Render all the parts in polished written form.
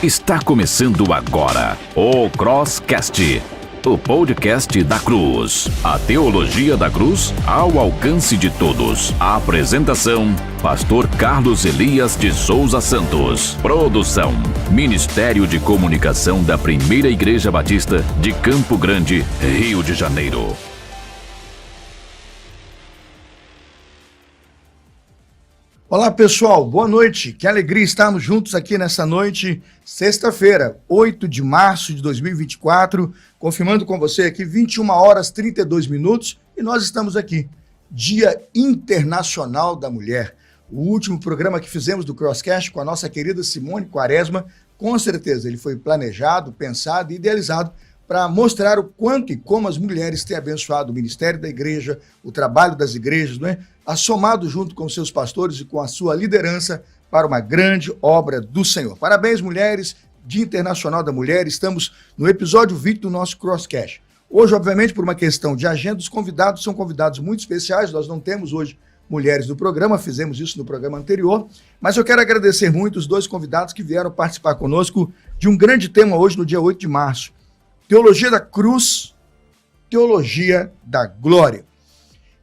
Está começando agora o Crosscast, o podcast da Cruz. A teologia da cruz ao alcance de todos. A apresentação, Pastor Carlos Elias de Souza Santos. Produção, Ministério de Comunicação da Primeira Igreja Batista de Campo Grande, Rio de Janeiro. Olá pessoal, boa noite, que alegria estarmos juntos aqui nessa noite, sexta-feira, 8 de março de 2024, confirmando com você aqui 21 horas 32 minutos e nós estamos aqui, Dia Internacional da Mulher, o último programa que fizemos do Crosscast com a nossa querida Simone Quaresma, com certeza ele foi planejado, pensado e idealizado para mostrar o quanto e como as mulheres têm abençoado o ministério da igreja, o trabalho das igrejas, não é? Assomado junto com seus pastores e com a sua liderança para uma grande obra do Senhor. Parabéns, mulheres, Dia Internacional da Mulher, estamos no episódio 20 do nosso Crosscast. Hoje, obviamente, por uma questão de agenda, os convidados são convidados muito especiais, nós não temos hoje mulheres no programa, fizemos isso no programa anterior, mas eu quero agradecer muito os dois convidados que vieram participar conosco de um grande tema hoje, no dia 8 de março. Teologia da cruz, teologia da glória.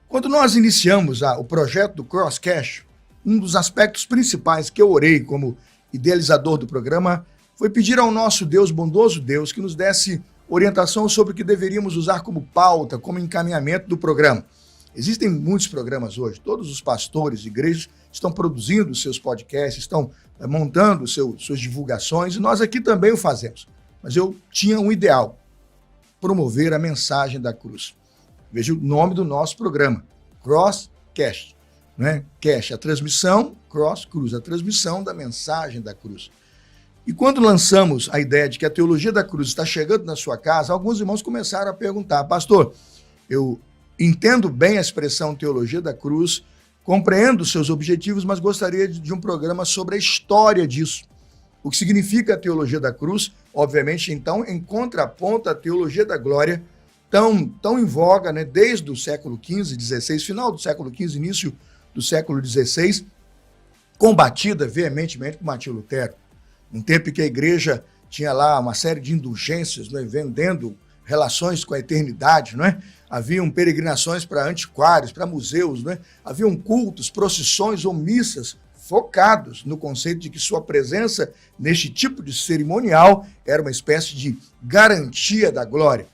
Quando nós iniciamos o projeto do Crosscast, um dos aspectos principais que eu orei como idealizador do programa foi pedir ao nosso Deus, bondoso Deus, que nos desse orientação sobre o que deveríamos usar como pauta, como encaminhamento do programa. Existem muitos programas hoje, todos os pastores e igrejas estão produzindo seus podcasts, estão montando suas divulgações, e nós aqui também o fazemos. Mas eu tinha um ideal, promover a mensagem da cruz. Veja o nome do nosso programa, Crosscast, né? Cast, a transmissão, Cross, cruz, a transmissão da mensagem da cruz. E quando lançamos a ideia de que a teologia da cruz está chegando na sua casa, alguns irmãos começaram a perguntar, pastor, eu entendo bem a expressão teologia da cruz, compreendo os seus objetivos, mas gostaria de um programa sobre a história disso. O que significa a teologia da cruz, obviamente, então, em contraponto à teologia da glória, tão em voga, né, desde o século XV, XVI, final do século XV, início do século XVI, combatida veementemente por Martinho Lutero. Um tempo em que a igreja tinha lá uma série de indulgências, né, vendendo relações com a eternidade, não é? Haviam peregrinações para antiquários, para museus, não é? Haviam cultos, procissões ou missas focados no conceito de que sua presença neste tipo de cerimonial era uma espécie de garantia da glória.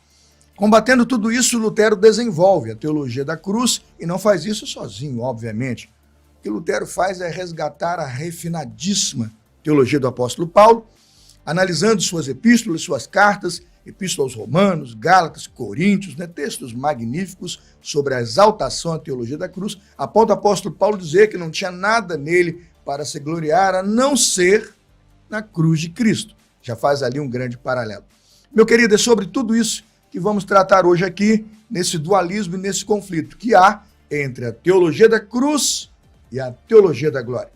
Combatendo tudo isso, Lutero desenvolve a teologia da cruz e não faz isso sozinho, obviamente. O que Lutero faz é resgatar a refinadíssima teologia do apóstolo Paulo, analisando suas epístolas, suas cartas, epístola aos Romanos, Gálatas, Coríntios, né, textos magníficos sobre a exaltação à teologia da cruz, a ponto do apóstolo Paulo dizer que não tinha nada nele para se gloriar, a não ser na cruz de Cristo. Já faz ali um grande paralelo. Meu querido, é sobre tudo isso que vamos tratar hoje aqui, nesse dualismo e nesse conflito que há entre a teologia da cruz e a teologia da glória.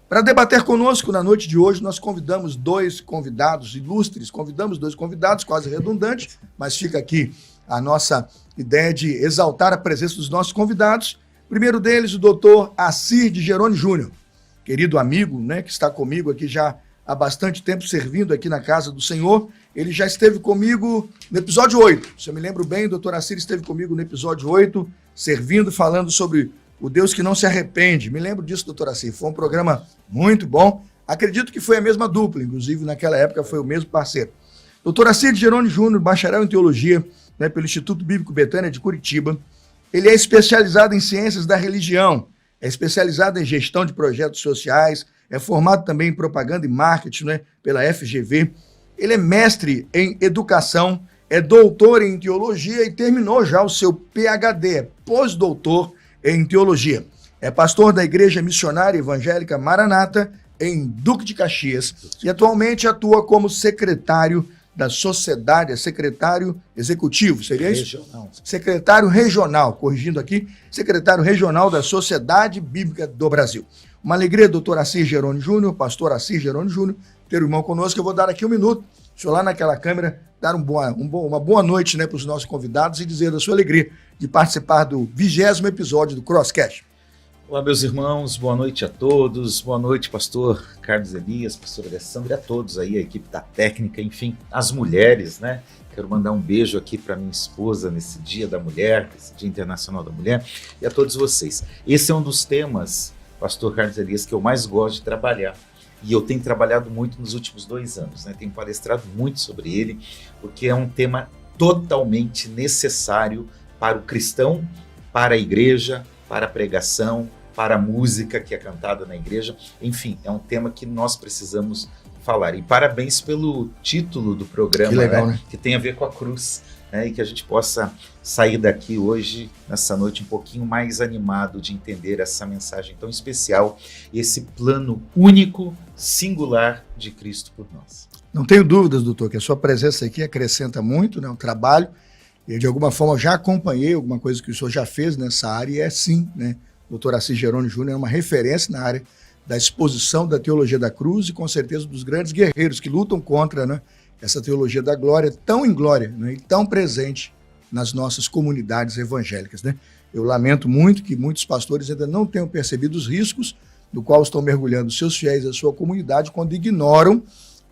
Para debater conosco na noite de hoje, nós convidamos dois convidados ilustres, quase redundante, mas fica aqui a nossa ideia de exaltar a presença dos nossos convidados. Primeiro deles, o doutor Assir de Jerônimo Júnior, querido amigo, né, que está comigo aqui já há bastante tempo, servindo aqui na casa do Senhor. Ele já esteve comigo no episódio 8. Se eu me lembro bem, o doutor Assir esteve comigo no episódio 8, servindo, falando sobre o Deus que não se arrepende. Me lembro disso, doutor Assir. Foi um programa muito bom. Acredito que foi a mesma dupla, inclusive naquela época foi o mesmo parceiro. Doutor Assir de Jerônimo Júnior, bacharel em teologia, né, pelo Instituto Bíblico Betânia de Curitiba. Ele é especializado em ciências da religião, é especializado em gestão de projetos sociais, é formado também em propaganda e marketing, né, pela FGV. Ele é mestre em educação, é doutor em teologia e terminou já o seu PhD, é pós-doutor em teologia. É pastor da Igreja Missionária Evangélica Maranata, em Duque de Caxias, e atualmente atua como secretário da sociedade, é secretário executivo, seria isso? Regional. Secretário regional, corrigindo aqui, secretário regional da Sociedade Bíblica do Brasil. Uma alegria, doutor Assir Jerônimo Júnior, pastor Assir Jerônimo Júnior, ter o irmão conosco. Eu vou dar aqui um minuto, o senhor lá naquela câmera, dar uma boa noite, né, para os nossos convidados e dizer da sua alegria de participar do 20º episódio do Crosscast. Olá, meus irmãos, boa noite a todos, boa noite, pastor Carlos Elias, pastor Alessandro e a todos aí, a equipe da técnica, enfim, as mulheres, né? Quero mandar um beijo aqui para minha esposa nesse Dia da Mulher, esse Dia Internacional da Mulher, e a todos vocês. Esse é um dos temas, pastor Carlos Elias, que eu mais gosto de trabalhar. E eu tenho trabalhado muito nos últimos 2 anos, né? Tenho palestrado muito sobre ele, porque é um tema totalmente necessário para o cristão, para a igreja, para a pregação, para a música que é cantada na igreja. Enfim, é um tema que nós precisamos falar. E parabéns pelo título do programa, que legal, né? Que tem a ver com a cruz, né? E que a gente possa sair daqui hoje, nessa noite, um pouquinho mais animado de entender essa mensagem tão especial, esse plano único, singular de Cristo por nós. Não tenho dúvidas, doutor, que a sua presença aqui acrescenta muito, né, o trabalho. Eu, de alguma forma, já acompanhei alguma coisa que o senhor já fez nessa área, e é sim, né? O doutor Assis Jerônimo Júnior é uma referência na área da exposição da teologia da cruz e, com certeza, dos grandes guerreiros que lutam contra, né, essa teologia da glória, tão inglória, né, e tão presente nas nossas comunidades evangélicas, né? Eu lamento muito que muitos pastores ainda não tenham percebido os riscos do qual estão mergulhando seus fiéis e a sua comunidade quando ignoram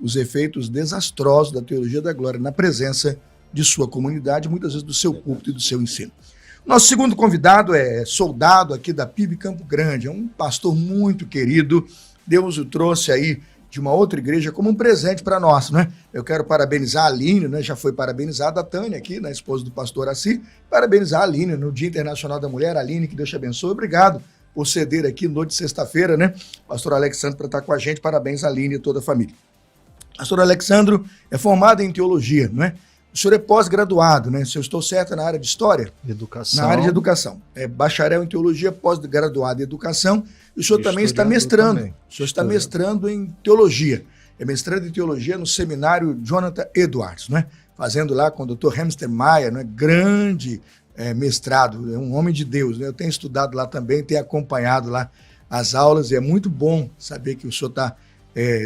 os efeitos desastrosos da teologia da glória na presença de sua comunidade, muitas vezes do seu púlpito e do seu ensino. Nosso segundo convidado é soldado aqui da PIB Campo Grande, é um pastor muito querido. Deus o trouxe aí de uma outra igreja como um presente para nós, né? Eu quero parabenizar a Aline, né? Já foi parabenizada a Tânia aqui, né? Esposa do pastor Assis, parabenizar a Aline no Dia Internacional da Mulher. Aline, que Deus te abençoe. Obrigado por ceder aqui noite de sexta-feira, né? Pastor Alexandre para estar com a gente. Parabéns a Aline e toda a família. Pastor Alexandro é formado em teologia, não é? O senhor é pós-graduado, né? Se eu estou certo, na área de História? Educação. Na área de Educação. É bacharel em Teologia, pós-graduado em Educação. E o senhor também está mestrando. Também. O senhor está mestrando em Teologia. É mestrando em Teologia no seminário Jonathan Edwards, né? Fazendo lá com o Dr. Hamster Maia, né? Grande mestrado, é um homem de Deus, né? Eu tenho estudado lá também, tenho acompanhado lá as aulas, e é muito bom saber que o senhor está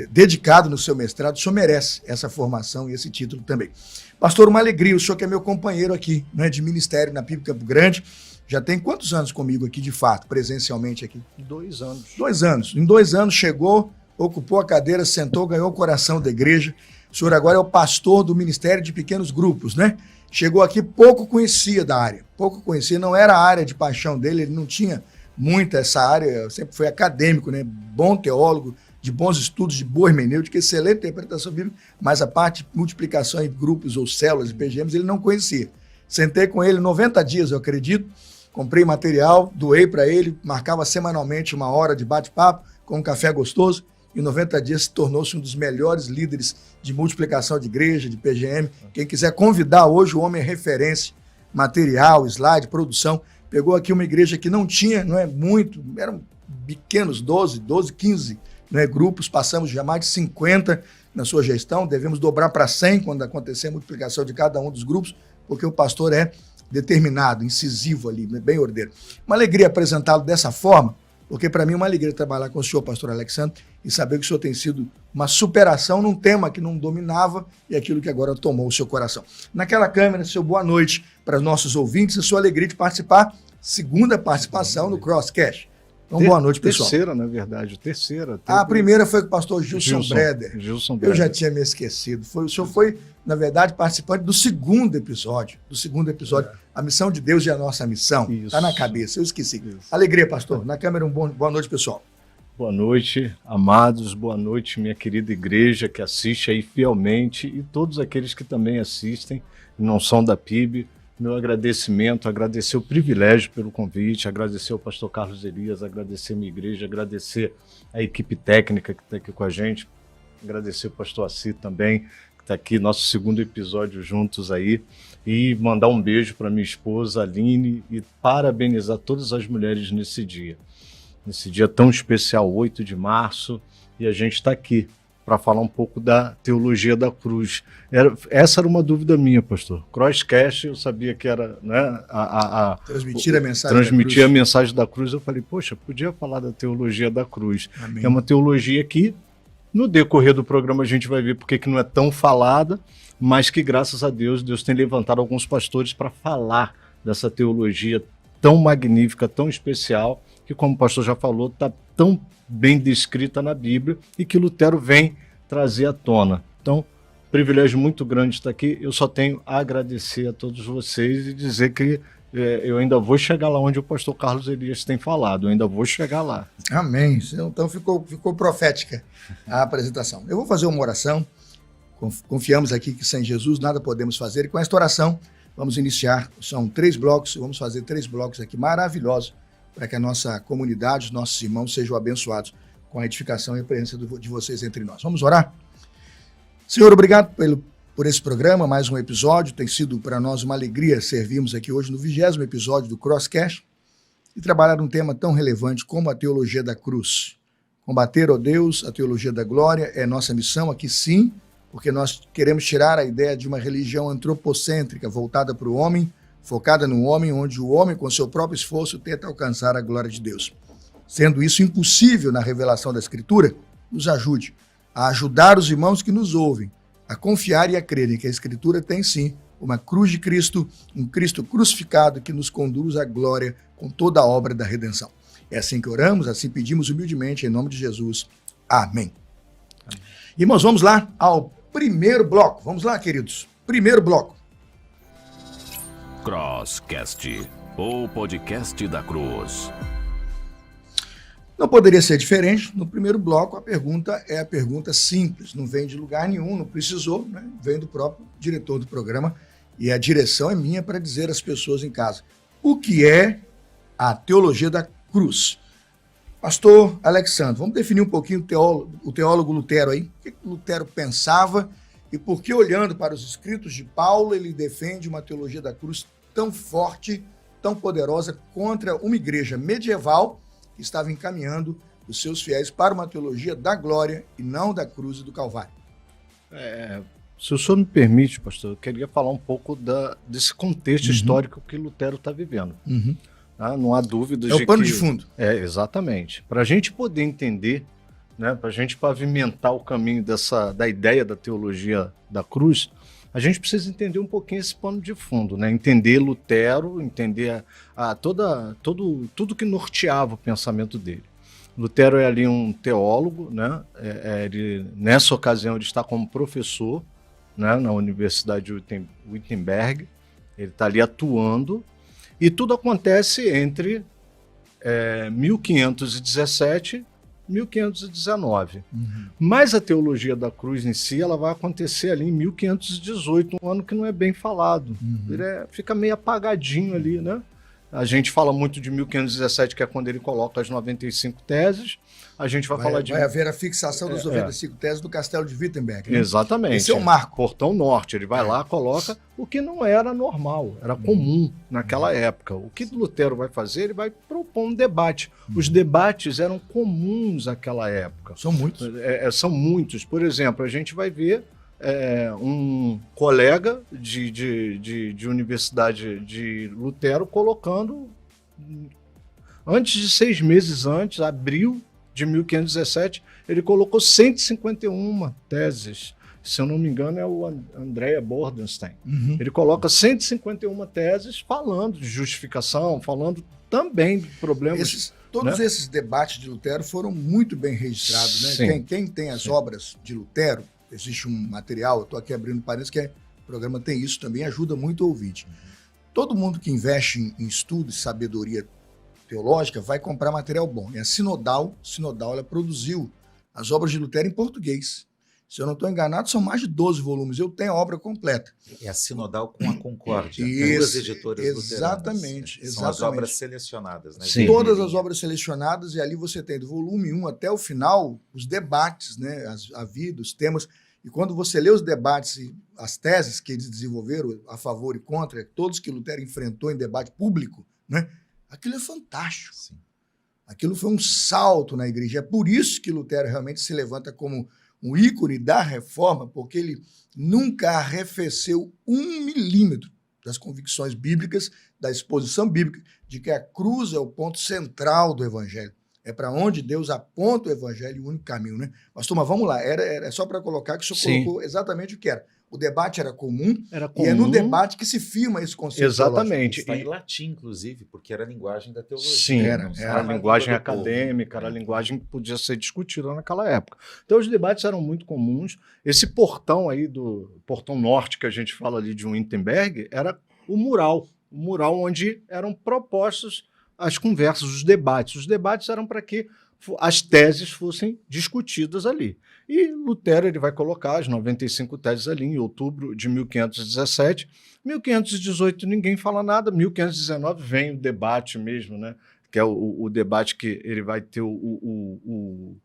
dedicado no seu mestrado. O senhor merece essa formação e esse título também. Pastor, uma alegria, o senhor que é meu companheiro aqui, né, de ministério na PIB Campo Grande, já tem quantos anos comigo aqui, de fato, presencialmente aqui? 2 anos. 2 anos. Em 2 anos chegou, ocupou a cadeira, sentou, ganhou o coração da igreja. O senhor agora é o pastor do Ministério de Pequenos Grupos, né? Chegou aqui, pouco conhecia da área, pouco conhecia, não era a área de paixão dele, ele não tinha muita essa área, sempre foi acadêmico, né? Bom teólogo, de bons estudos, de boa hermenêutica, excelente interpretação bíblica, mas a parte de multiplicação em grupos ou células e PGMs ele não conhecia. Sentei com ele 90 dias, eu acredito, comprei material, doei para ele, marcava semanalmente 1 hora de bate-papo com um café gostoso, e em 90 dias tornou-se um dos melhores líderes de multiplicação de igreja, de PGM. Quem quiser convidar hoje, o homem é referência, material, slide, produção. Pegou aqui uma igreja que não tinha, não é muito, eram pequenos, 12, 15 grupos, passamos já mais de 50 na sua gestão, devemos dobrar para 100 quando acontecer a multiplicação de cada um dos grupos, porque o pastor é determinado, incisivo ali, bem ordeiro. Uma alegria apresentá-lo dessa forma, porque para mim é uma alegria trabalhar com o senhor, pastor Alexandre, e saber que o senhor tem sido uma superação num tema que não dominava e aquilo que agora tomou o seu coração. Naquela câmera, seu boa noite para os nossos ouvintes, a sua alegria de participar, segunda participação no Crosscast. Então, boa noite, pessoal. Terceira, na verdade, terceira. A primeira foi com o pastor Gilson Breder. Gilson Eu já tinha me esquecido. O senhor foi, na verdade, participante do segundo episódio. A missão de Deus é a nossa missão. Está na cabeça, eu esqueci. Isso. Alegria, pastor. Na câmera, boa noite, pessoal. Boa noite, amados. Boa noite, minha querida igreja que assiste aí fielmente e todos aqueles que também assistem e não são da PIB. Meu agradecimento, agradecer o privilégio pelo convite, agradecer ao pastor Carlos Elias, agradecer a minha igreja, agradecer a equipe técnica que está aqui com a gente, agradecer o pastor Assis também, que está aqui, nosso segundo episódio juntos aí, e mandar um beijo para minha esposa Aline e parabenizar todas as mulheres nesse dia tão especial, 8 de março, e a gente está aqui para falar um pouco da teologia da cruz. Essa era uma dúvida minha, pastor. Crosscast, eu sabia que era, né, transmitir a mensagem da cruz. Eu falei, poxa, podia falar da teologia da cruz. Amém. É uma teologia que, no decorrer do programa, a gente vai ver porque que não é tão falada, mas que, graças a Deus, Deus tem levantado alguns pastores para falar dessa teologia tão magnífica, tão especial, que, como o pastor já falou, está tão bem descrita na Bíblia e que Lutero vem trazer à tona. Então, privilégio muito grande estar aqui. Eu só tenho a agradecer a todos vocês e dizer que eu ainda vou chegar lá onde o pastor Carlos Elias tem falado. Eu ainda vou chegar lá. Amém. Então ficou profética a apresentação. Eu vou fazer uma oração. Confiamos aqui que sem Jesus nada podemos fazer. E com esta oração vamos iniciar. São 3 blocos. Vamos fazer 3 blocos aqui maravilhosos para que a nossa comunidade, os nossos irmãos sejam abençoados com a edificação e a presença de vocês entre nós. Vamos orar? Senhor, obrigado por esse programa, mais um episódio. Tem sido para nós uma alegria servirmos aqui hoje no 20º episódio do Crosscast e trabalhar um tema tão relevante como a teologia da cruz. Combater, ó Deus, a teologia da glória é nossa missão aqui, sim, porque nós queremos tirar a ideia de uma religião antropocêntrica, voltada para o homem, focada no homem, onde o homem, com seu próprio esforço, tenta alcançar a glória de Deus. Sendo isso impossível na revelação da Escritura, nos ajude a ajudar os irmãos que nos ouvem a confiar e a crerem que a Escritura tem sim uma cruz de Cristo, um Cristo crucificado que nos conduz à glória com toda a obra da redenção. É assim que oramos, assim pedimos humildemente, em nome de Jesus. Amém. Amém. Irmãos, vamos lá ao primeiro bloco. Vamos lá, queridos. Primeiro bloco. Crosscast, o podcast da cruz. Não poderia ser diferente. No primeiro bloco, a pergunta é a pergunta simples. Não vem de lugar nenhum, não precisou, né? Vem do próprio diretor do programa. E a direção é minha para dizer às pessoas em casa. O que é a teologia da cruz? Pastor Alexandre, vamos definir um pouquinho o teólogo Lutero aí. O que Lutero pensava e por que, olhando para os escritos de Paulo, ele defende uma teologia da cruz tão forte, tão poderosa contra uma igreja medieval que estava encaminhando os seus fiéis para uma teologia da glória e não da cruz e do Calvário. Se o senhor me permite, pastor, eu queria falar um pouco desse contexto histórico que Lutero está vivendo. Não há dúvida de que... É o pano de fundo. Exatamente. Para a gente poder entender, né, para a gente pavimentar o caminho da ideia da teologia da cruz, a gente precisa entender um pouquinho esse pano de fundo, né? Entender Lutero, entender tudo que norteava o pensamento dele. Lutero é ali um teólogo, né? Nessa ocasião ele está como professor, né, na Universidade de Wittenberg, ele está ali atuando, e tudo acontece entre 1517 e 1519. Mas a teologia da cruz em si, ela vai acontecer ali em 1518, um ano que não é bem falado. Ele fica meio apagadinho ali, né? A gente fala muito de 1517, que é quando ele coloca as 95 teses. A gente vai falar de... Vai haver a fixação das 95 teses do Castelo de Wittenberg. Né? Exatamente. Esse é o marco. Portão Norte. Ele vai lá, coloca o que não era normal, era comum naquela época. O que Lutero vai fazer? Ele vai propor um debate. Os debates eram comuns naquela época. São muitos. São muitos. Por exemplo, a gente vai ver um colega de universidade de Lutero colocando, antes de 6 meses antes, abril de 1517, ele colocou 151 teses. Se eu não me engano, é o Andrea Bordenstein. Ele coloca 151 teses falando de justificação, falando também de problemas... Todos esses debates de Lutero foram muito bem registrados. Né? Quem tem as obras de Lutero, existe um material, eu estou aqui abrindo parênteses, que o programa tem isso também, ajuda muito o ouvinte. Todo mundo que investe em estudo e sabedoria teológica vai comprar material bom. E a Sinodal, ela produziu as obras de Lutero em português. Se eu não estou enganado, são mais de 12 volumes. Eu tenho a obra completa. É a Sinodal com a Concórdia. Duas editoras exatamente, luteranas. São as obras selecionadas. Né? Sim. Todas as obras selecionadas, e ali você tem do volume 1 até o final, os debates, né? A vida, os temas. E quando você lê os debates e as teses que eles desenvolveram a favor e contra, todos que Lutero enfrentou em debate público, né? Aquilo é fantástico. Sim. Aquilo foi um salto na igreja. É por isso que Lutero realmente se levanta como um ícone da reforma, porque ele nunca arrefeceu 1 milímetro das convicções bíblicas, da exposição bíblica, de que a cruz é o ponto central do evangelho. É para onde Deus aponta o evangelho e o único caminho, né? Mas, turma, vamos lá. Era só para colocar que o senhor colocou exatamente o que era. o debate era comum, Era e é no comum. debate que se firma esse conceito Exatamente. Está em latim, inclusive, porque era a linguagem da teologia. Sim, Era não a estava a na linguagem língua do povo. acadêmica, era a linguagem que podia ser discutida naquela época. Então, os debates eram muito comuns. Esse portão aí, do portão norte, que a gente fala ali de Wittenberg, era o mural onde eram propostas as conversas, os debates. Os debates eram para que as teses fossem discutidas ali. E Lutero ele vai colocar as 95 teses ali em outubro de 1517. 1518 ninguém fala nada, 1519 vem o debate mesmo, né? Que é o debate que ele vai ter o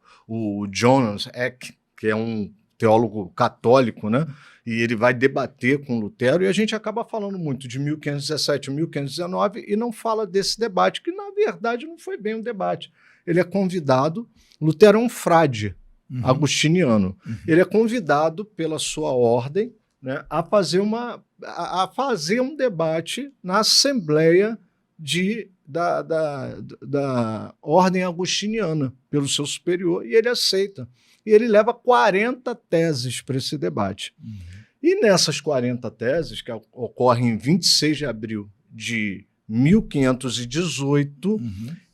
Jonas Eck, que é um teólogo católico, né? E ele vai debater com Lutero, e a gente acaba falando muito de 1517 e 1519 e não fala desse debate, que na verdade não foi bem um debate. Ele é convidado, Lutero é um frade agostiniano, ele é convidado pela sua ordem, né, a fazer um debate na Assembleia da Ordem Agostiniana, pelo seu superior, e ele aceita. E ele leva 40 teses para esse debate. E nessas 40 teses, que ocorrem em 26 de abril de 1518,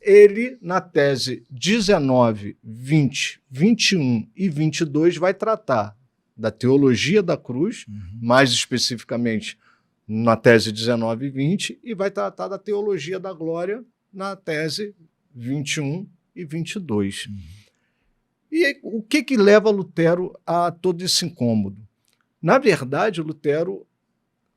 ele, na tese 19, 20, 21 e 22, vai tratar da teologia da cruz, mais especificamente na tese 19 e 20, e vai tratar da teologia da glória na tese 21 e 22. E o que leva Lutero a todo esse incômodo? Na verdade, Lutero,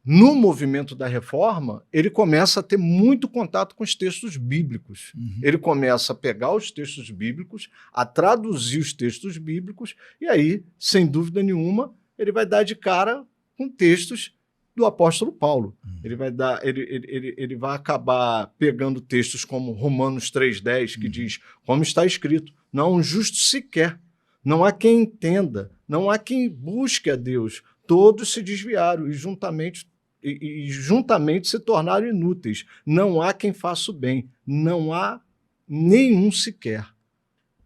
no movimento da Reforma, ele começa a ter muito contato com os textos bíblicos. Ele começa a pegar os textos bíblicos, a traduzir os textos bíblicos, e aí, sem dúvida nenhuma, ele vai dar de cara com textos do apóstolo Paulo. Ele vai acabar pegando textos como Romanos 3,10, que diz, como está escrito, não há um justo sequer, não há quem entenda, não há quem busque a Deus, todos se desviaram e juntamente se tornaram inúteis, não há quem faça o bem, não há nenhum sequer.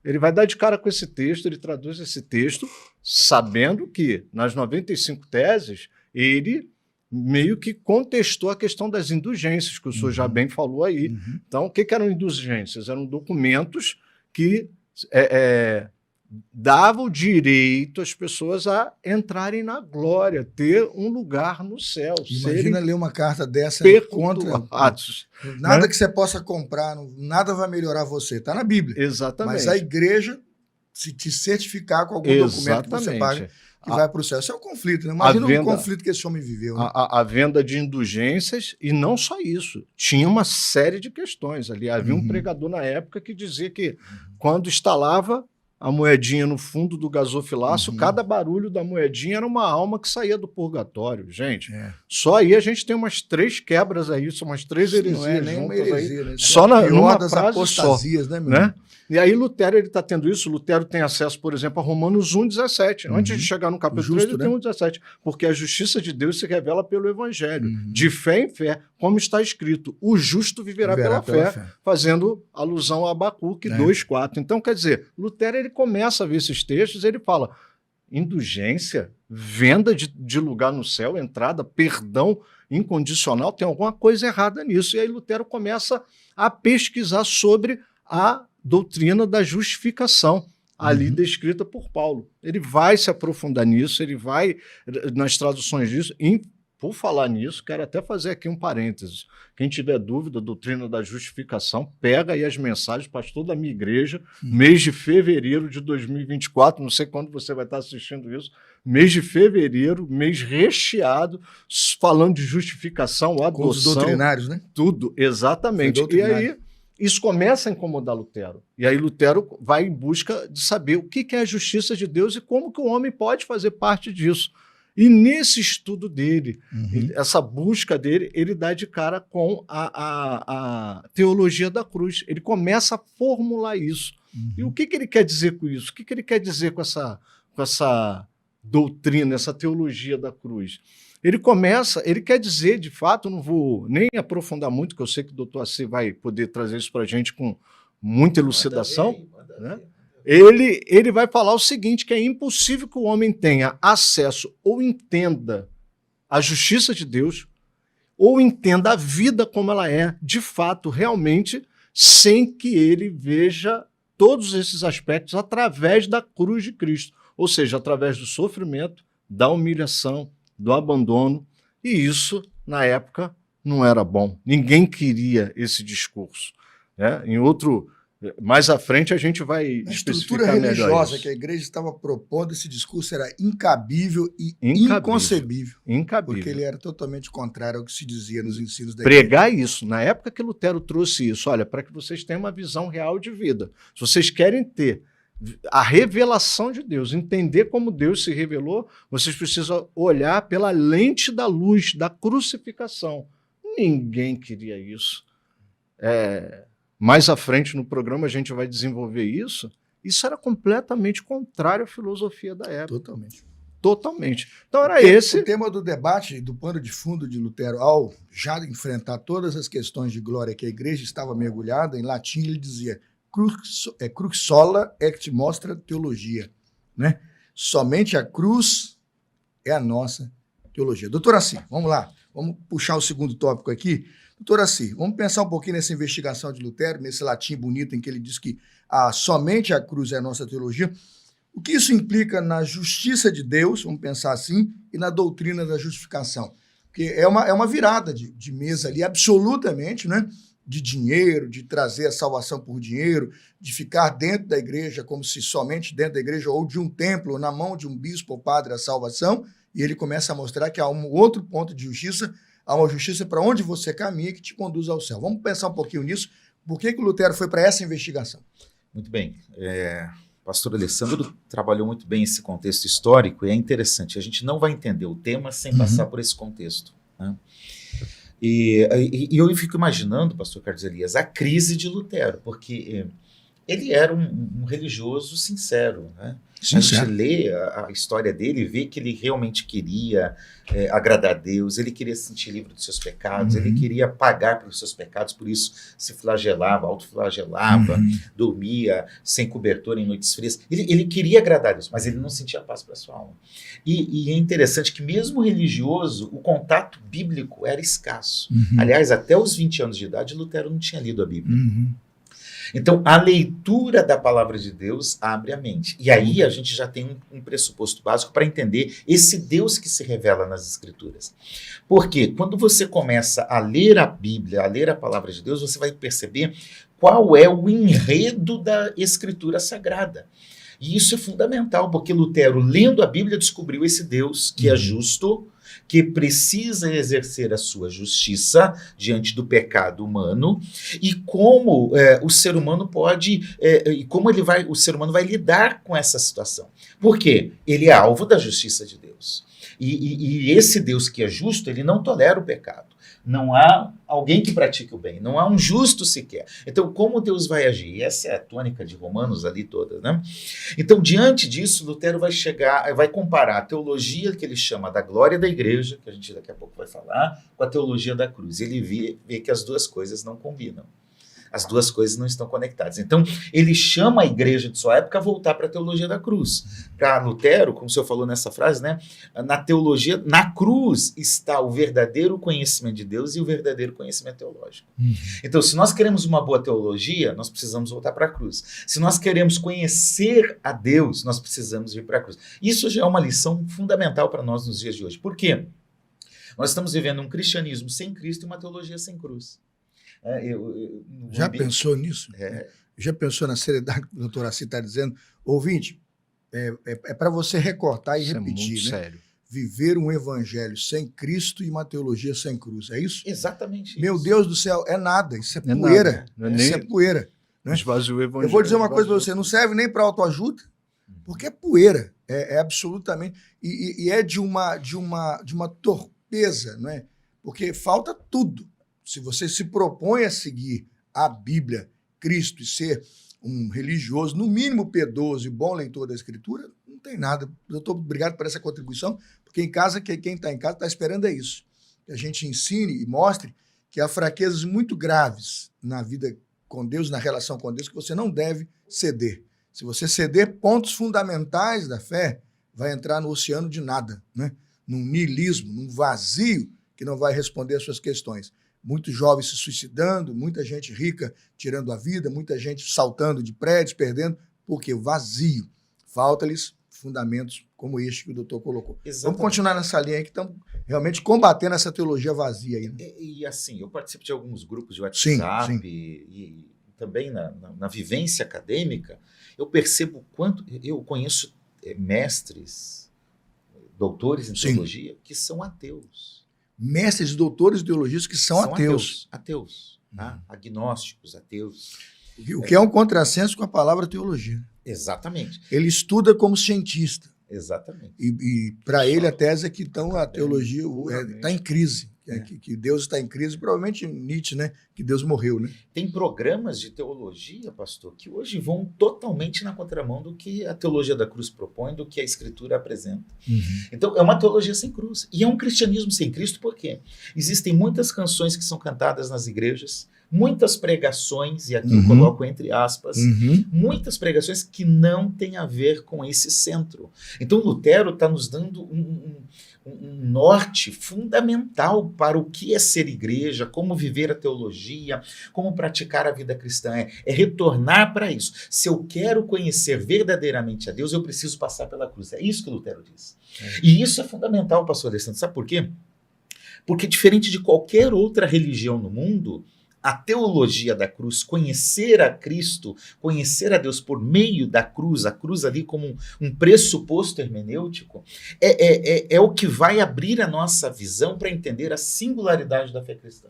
Ele vai dar de cara com esse texto, ele traduz esse texto, sabendo que, nas 95 teses, ele meio que contestou a questão das indulgências, que o senhor já bem falou aí. Então, o que eram indulgências? Eram documentos que davam direito às pessoas a entrarem na glória, ter um lugar no céu. Imagina ler uma carta dessa contra nada, né? Que você possa comprar, nada vai melhorar você. Está na Bíblia. Exatamente. Mas a igreja, se te certificar com algum documento que você paga, que vai para o céu. Isso é um conflito, né? Imagina o conflito que esse homem viveu. Né? A venda de indulgências, e não só isso, tinha uma série de questões ali. Havia um pregador na época que dizia que quando instalava a moedinha no fundo do gasofilácio, cada barulho da moedinha era uma alma que saía do purgatório. Gente, só aí a gente tem umas 3 quebras aí, são umas 3 heresias não é nem uma heresia, aí, né? só numa das frase apostasias, só, né, né? E aí Lutero está tendo isso. Lutero tem acesso, por exemplo, a Romanos 1,17. Antes de chegar no capítulo 3, ele tem 1,17. Porque a justiça de Deus se revela pelo Evangelho. De fé em fé, como está escrito, o justo viverá pela fé, fazendo alusão a Abacuque 2,4. Então, quer dizer, Lutero ele começa a ver esses textos e ele fala, indulgência, venda de lugar no céu, entrada, perdão incondicional, tem alguma coisa errada nisso. E aí Lutero começa a pesquisar sobre a doutrina da justificação, ali descrita por Paulo. Ele vai se aprofundar nisso, ele vai nas traduções disso. E, por falar nisso, quero até fazer aqui um parênteses. Quem tiver dúvida, doutrina da justificação, pega aí as mensagens, pastor da minha igreja, mês de fevereiro de 2024, não sei quando você vai estar assistindo isso, mês de fevereiro, mês recheado, falando de justificação, adoção. Com os doutrinários, né? Tudo, exatamente. E aí, isso começa a incomodar Lutero. E aí Lutero vai em busca de saber o que é a justiça de Deus e como que o homem pode fazer parte disso. E nesse estudo dele, essa busca dele, ele dá de cara com a teologia da cruz. Ele começa a formular isso. E o que ele quer dizer com isso? O que ele quer dizer com essa doutrina, essa teologia da cruz? Ele quer dizer, de fato, não vou nem aprofundar muito, que eu sei que o doutor Assi vai poder trazer isso para a gente com muita elucidação, né? ele vai falar o seguinte, que é impossível que o homem tenha acesso ou entenda a justiça de Deus, ou entenda a vida como ela é, de fato, realmente, sem que ele veja todos esses aspectos através da cruz de Cristo, ou seja, através do sofrimento, da humilhação, do abandono, e isso, na época, não era bom. Ninguém queria esse discurso, né? Mais à frente a gente vai especificar melhor. A estrutura religiosa isso. que a igreja estava propondo, esse discurso era incabível e inconcebível. Incabível. Porque ele era totalmente contrário ao que se dizia nos ensinos da Pregar igreja. isso. Na época que Lutero trouxe isso, olha, para que vocês tenham uma visão real de vida. Se vocês querem ter a revelação de Deus, entender como Deus se revelou, vocês precisam olhar pela lente da luz, da crucificação. Ninguém queria isso. Mais à frente no programa a gente vai desenvolver isso. Isso era completamente contrário à filosofia da época. Totalmente. Então era esse... O tema do debate, do pano de fundo de Lutero, ao já enfrentar todas as questões de glória que a igreja estava mergulhada, em latim ele dizia crux sola et mostra teologia, né? Somente a cruz é a nossa teologia. Doutor Assi, vamos lá. Vamos puxar o segundo tópico aqui. Doutor Assi, vamos pensar um pouquinho nessa investigação de Lutero, nesse latim bonito em que ele diz que somente a cruz é a nossa teologia. O que isso implica na justiça de Deus, vamos pensar assim, e na doutrina da justificação? Porque é uma virada de mesa ali, absolutamente, né? De dinheiro, de trazer a salvação por dinheiro, de ficar dentro da igreja como se somente dentro da igreja ou de um templo, ou na mão de um bispo ou padre a salvação, e ele começa a mostrar que há um outro ponto de justiça, há uma justiça para onde você caminha que te conduz ao céu. Vamos pensar um pouquinho nisso. Por que o Lutero foi para essa investigação? Muito bem. O pastor Alessandro trabalhou muito bem esse contexto histórico e é interessante. A gente não vai entender o tema sem passar por esse contexto, né? E eu fico imaginando, pastor Carlos Elias, a crise de Lutero, porque ele era um religioso sincero, né? A gente lê a história dele e vê que ele realmente queria agradar a Deus, ele queria se sentir livre dos seus pecados, ele queria pagar pelos seus pecados, por isso se flagelava, autoflagelava, dormia sem cobertor em noites frias. Ele queria agradar a Deus, mas ele não sentia paz para a sua alma. E é interessante que mesmo religioso, o contato bíblico era escasso. Aliás, até os 20 anos de idade, Lutero não tinha lido a Bíblia. Então, a leitura da palavra de Deus abre a mente. E aí a gente já tem um pressuposto básico para entender esse Deus que se revela nas Escrituras. Porque quando você começa a ler a Bíblia, a ler a palavra de Deus, você vai perceber qual é o enredo da Escritura Sagrada. E isso é fundamental, porque Lutero, lendo a Bíblia, descobriu esse Deus que é justo, que precisa exercer a sua justiça diante do pecado humano, e como o ser humano pode, o ser humano vai lidar com essa situação. Por quê? Ele é alvo da justiça de Deus. E esse Deus que é justo, ele não tolera o pecado. Não há alguém que pratique o bem, não há um justo sequer. Então, como Deus vai agir? E essa é a tônica de Romanos ali toda, né? Então, diante disso, Lutero vai comparar a teologia que ele chama da glória da igreja, que a gente daqui a pouco vai falar, com a teologia da cruz. Ele vê que as duas coisas não combinam. As duas coisas não estão conectadas. Então, ele chama a igreja de sua época a voltar para a teologia da cruz. Para Lutero, como o senhor falou nessa frase, né? Na teologia, na cruz está o verdadeiro conhecimento de Deus e o verdadeiro conhecimento teológico. Então, se nós queremos uma boa teologia, nós precisamos voltar para a cruz. Se nós queremos conhecer a Deus, nós precisamos ir para a cruz. Isso já é uma lição fundamental para nós nos dias de hoje. Por quê? Nós estamos vivendo um cristianismo sem Cristo e uma teologia sem cruz. Já pensou nisso? Já pensou na seriedade que o doutor Assi está dizendo? Ouvinte, é para você recortar e Isso repetir, é muito né? sério. Viver um evangelho sem Cristo e uma teologia sem cruz, é isso? Exatamente isso. Meu Deus do céu, é nada, isso é poeira. Isso é poeira. Né? Esvazia o evangelho. Eu vou dizer uma coisa para você, não serve nem para autoajuda, porque é poeira, é absolutamente, e é de uma torpeza, não é? Porque falta tudo. Se você se propõe a seguir a Bíblia, Cristo, e ser um religioso, no mínimo piedoso e bom leitor da Escritura, não tem nada. Doutor, obrigado por essa contribuição, porque em casa, quem está em casa está esperando é isso. Que a gente ensine e mostre que há fraquezas muito graves na vida com Deus, na relação com Deus, que você não deve ceder. Se você ceder pontos fundamentais da fé, vai entrar no oceano de nada, né? Num niilismo, num vazio que não vai responder às suas questões. Muitos jovens se suicidando, muita gente rica tirando a vida, muita gente saltando de prédios, perdendo, porque vazio. Falta-lhes fundamentos como este que o doutor colocou. Exatamente. Vamos continuar nessa linha aí que estamos realmente combatendo essa teologia vazia aí. Né? E assim, eu participo de alguns grupos de WhatsApp Sim. E também na vivência acadêmica, eu percebo quanto eu conheço mestres, doutores em teologia, que são ateus. Mestres e doutores de teologias que são ateus. Ateus. Tá? Agnósticos, ateus. O que é um contrassenso com a palavra teologia. Exatamente. Ele estuda como cientista. Exatamente. E para ele a tese é que então a teologia está em crise. Que Deus está em crise, provavelmente Nietzsche, né? Que Deus morreu, né? Tem programas de teologia, pastor, que hoje vão totalmente na contramão do que a teologia da cruz propõe, do que a Escritura apresenta. Então, é uma teologia sem cruz. E é um cristianismo sem Cristo, por quê? Existem muitas canções que são cantadas nas igrejas, muitas pregações, e aqui eu coloco entre aspas, muitas pregações que não têm a ver com esse centro. Então, Lutero está nos dando um norte fundamental para o que é ser igreja, como viver a teologia, como praticar a vida cristã. É retornar para isso. Se eu quero conhecer verdadeiramente a Deus, eu preciso passar pela cruz. É isso que Lutero diz. E isso é fundamental, pastor Alessandro. Sabe por quê? Porque diferente de qualquer outra religião no mundo, a teologia da cruz, conhecer a Cristo, conhecer a Deus por meio da cruz, a cruz ali como um pressuposto hermenêutico, é o que vai abrir a nossa visão para entender a singularidade da fé cristã.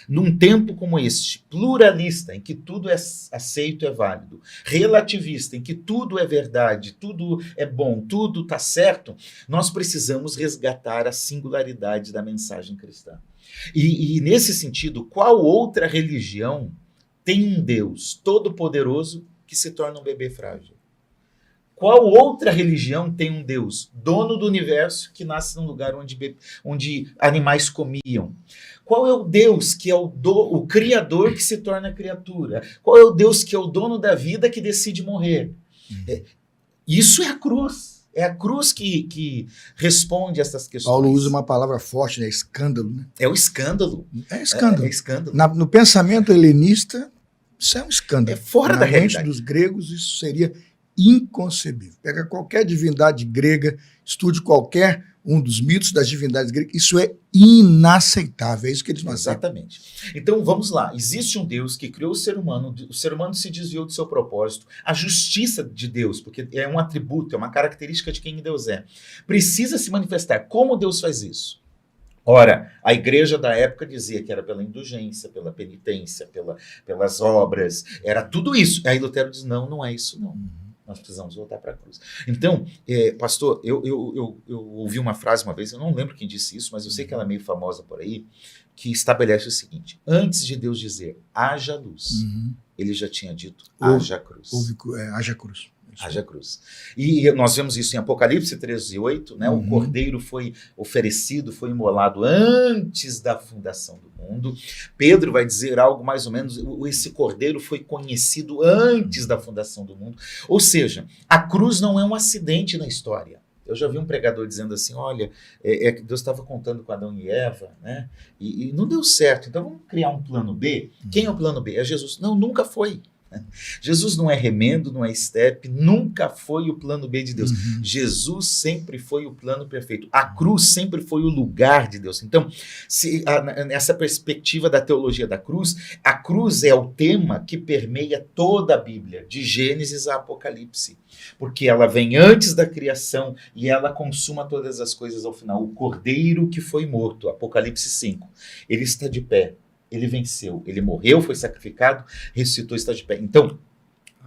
Num tempo como este, pluralista, em que tudo é aceito, é válido, relativista, em que tudo é verdade, tudo é bom, tudo está certo, nós precisamos resgatar a singularidade da mensagem cristã. E nesse sentido, qual outra religião tem um Deus todo-poderoso que se torna um bebê frágil? Qual outra religião tem um Deus dono do universo que nasce num lugar onde animais comiam? Qual é o Deus que é o Criador que se torna criatura? Qual é o Deus que é o dono da vida que decide morrer? Isso é a cruz. É a cruz que responde a essas questões. Paulo usa uma palavra forte, né? Escândalo. Né? É o escândalo. É escândalo. É escândalo. No pensamento helenista, isso é um escândalo. É fora da realidade. Na mente dos gregos, isso seria inconcebível. Pega qualquer divindade grega, estude qualquer um dos mitos das divindades gregas, isso é inaceitável, é isso que eles não aceitam. Exatamente. Então, vamos lá. Existe um Deus que criou o ser humano se desviou do seu propósito. A justiça de Deus, porque é um atributo, é uma característica de quem Deus é, precisa se manifestar. Como Deus faz isso? Ora, a igreja da época dizia que era pela indulgência, pela penitência, pelas obras, era tudo isso. Aí Lutero diz, não é isso não. Nós precisamos voltar para a cruz. Então, pastor, eu ouvi uma frase uma vez, eu não lembro quem disse isso, mas eu sei que ela é meio famosa por aí, que estabelece o seguinte: antes de Deus dizer haja luz, ele já tinha dito haja cruz. Haja cruz. Haja cruz. E nós vemos isso em Apocalipse 13:8, né? O cordeiro foi oferecido, foi imolado antes da fundação do mundo. Pedro vai dizer algo mais ou menos, esse cordeiro foi conhecido antes da fundação do mundo. Ou seja, a cruz não é um acidente na história. Eu já vi um pregador dizendo assim, olha, Deus estava contando com Adão e Eva, né? E não deu certo, então vamos criar um plano B? Quem é o plano B? É Jesus. Não, nunca foi. Jesus não é remendo, não é estepe, nunca foi o plano B de Deus. Jesus sempre foi o plano perfeito. A cruz sempre foi o lugar de Deus. Então, nessa perspectiva da teologia da cruz, a cruz é o tema que permeia toda a Bíblia, de Gênesis a Apocalipse, porque ela vem antes da criação e ela consuma todas as coisas ao final. O cordeiro que foi morto, Apocalipse 5, ele está de pé. Ele venceu, ele morreu, foi sacrificado, ressuscitou, está de pé. Então,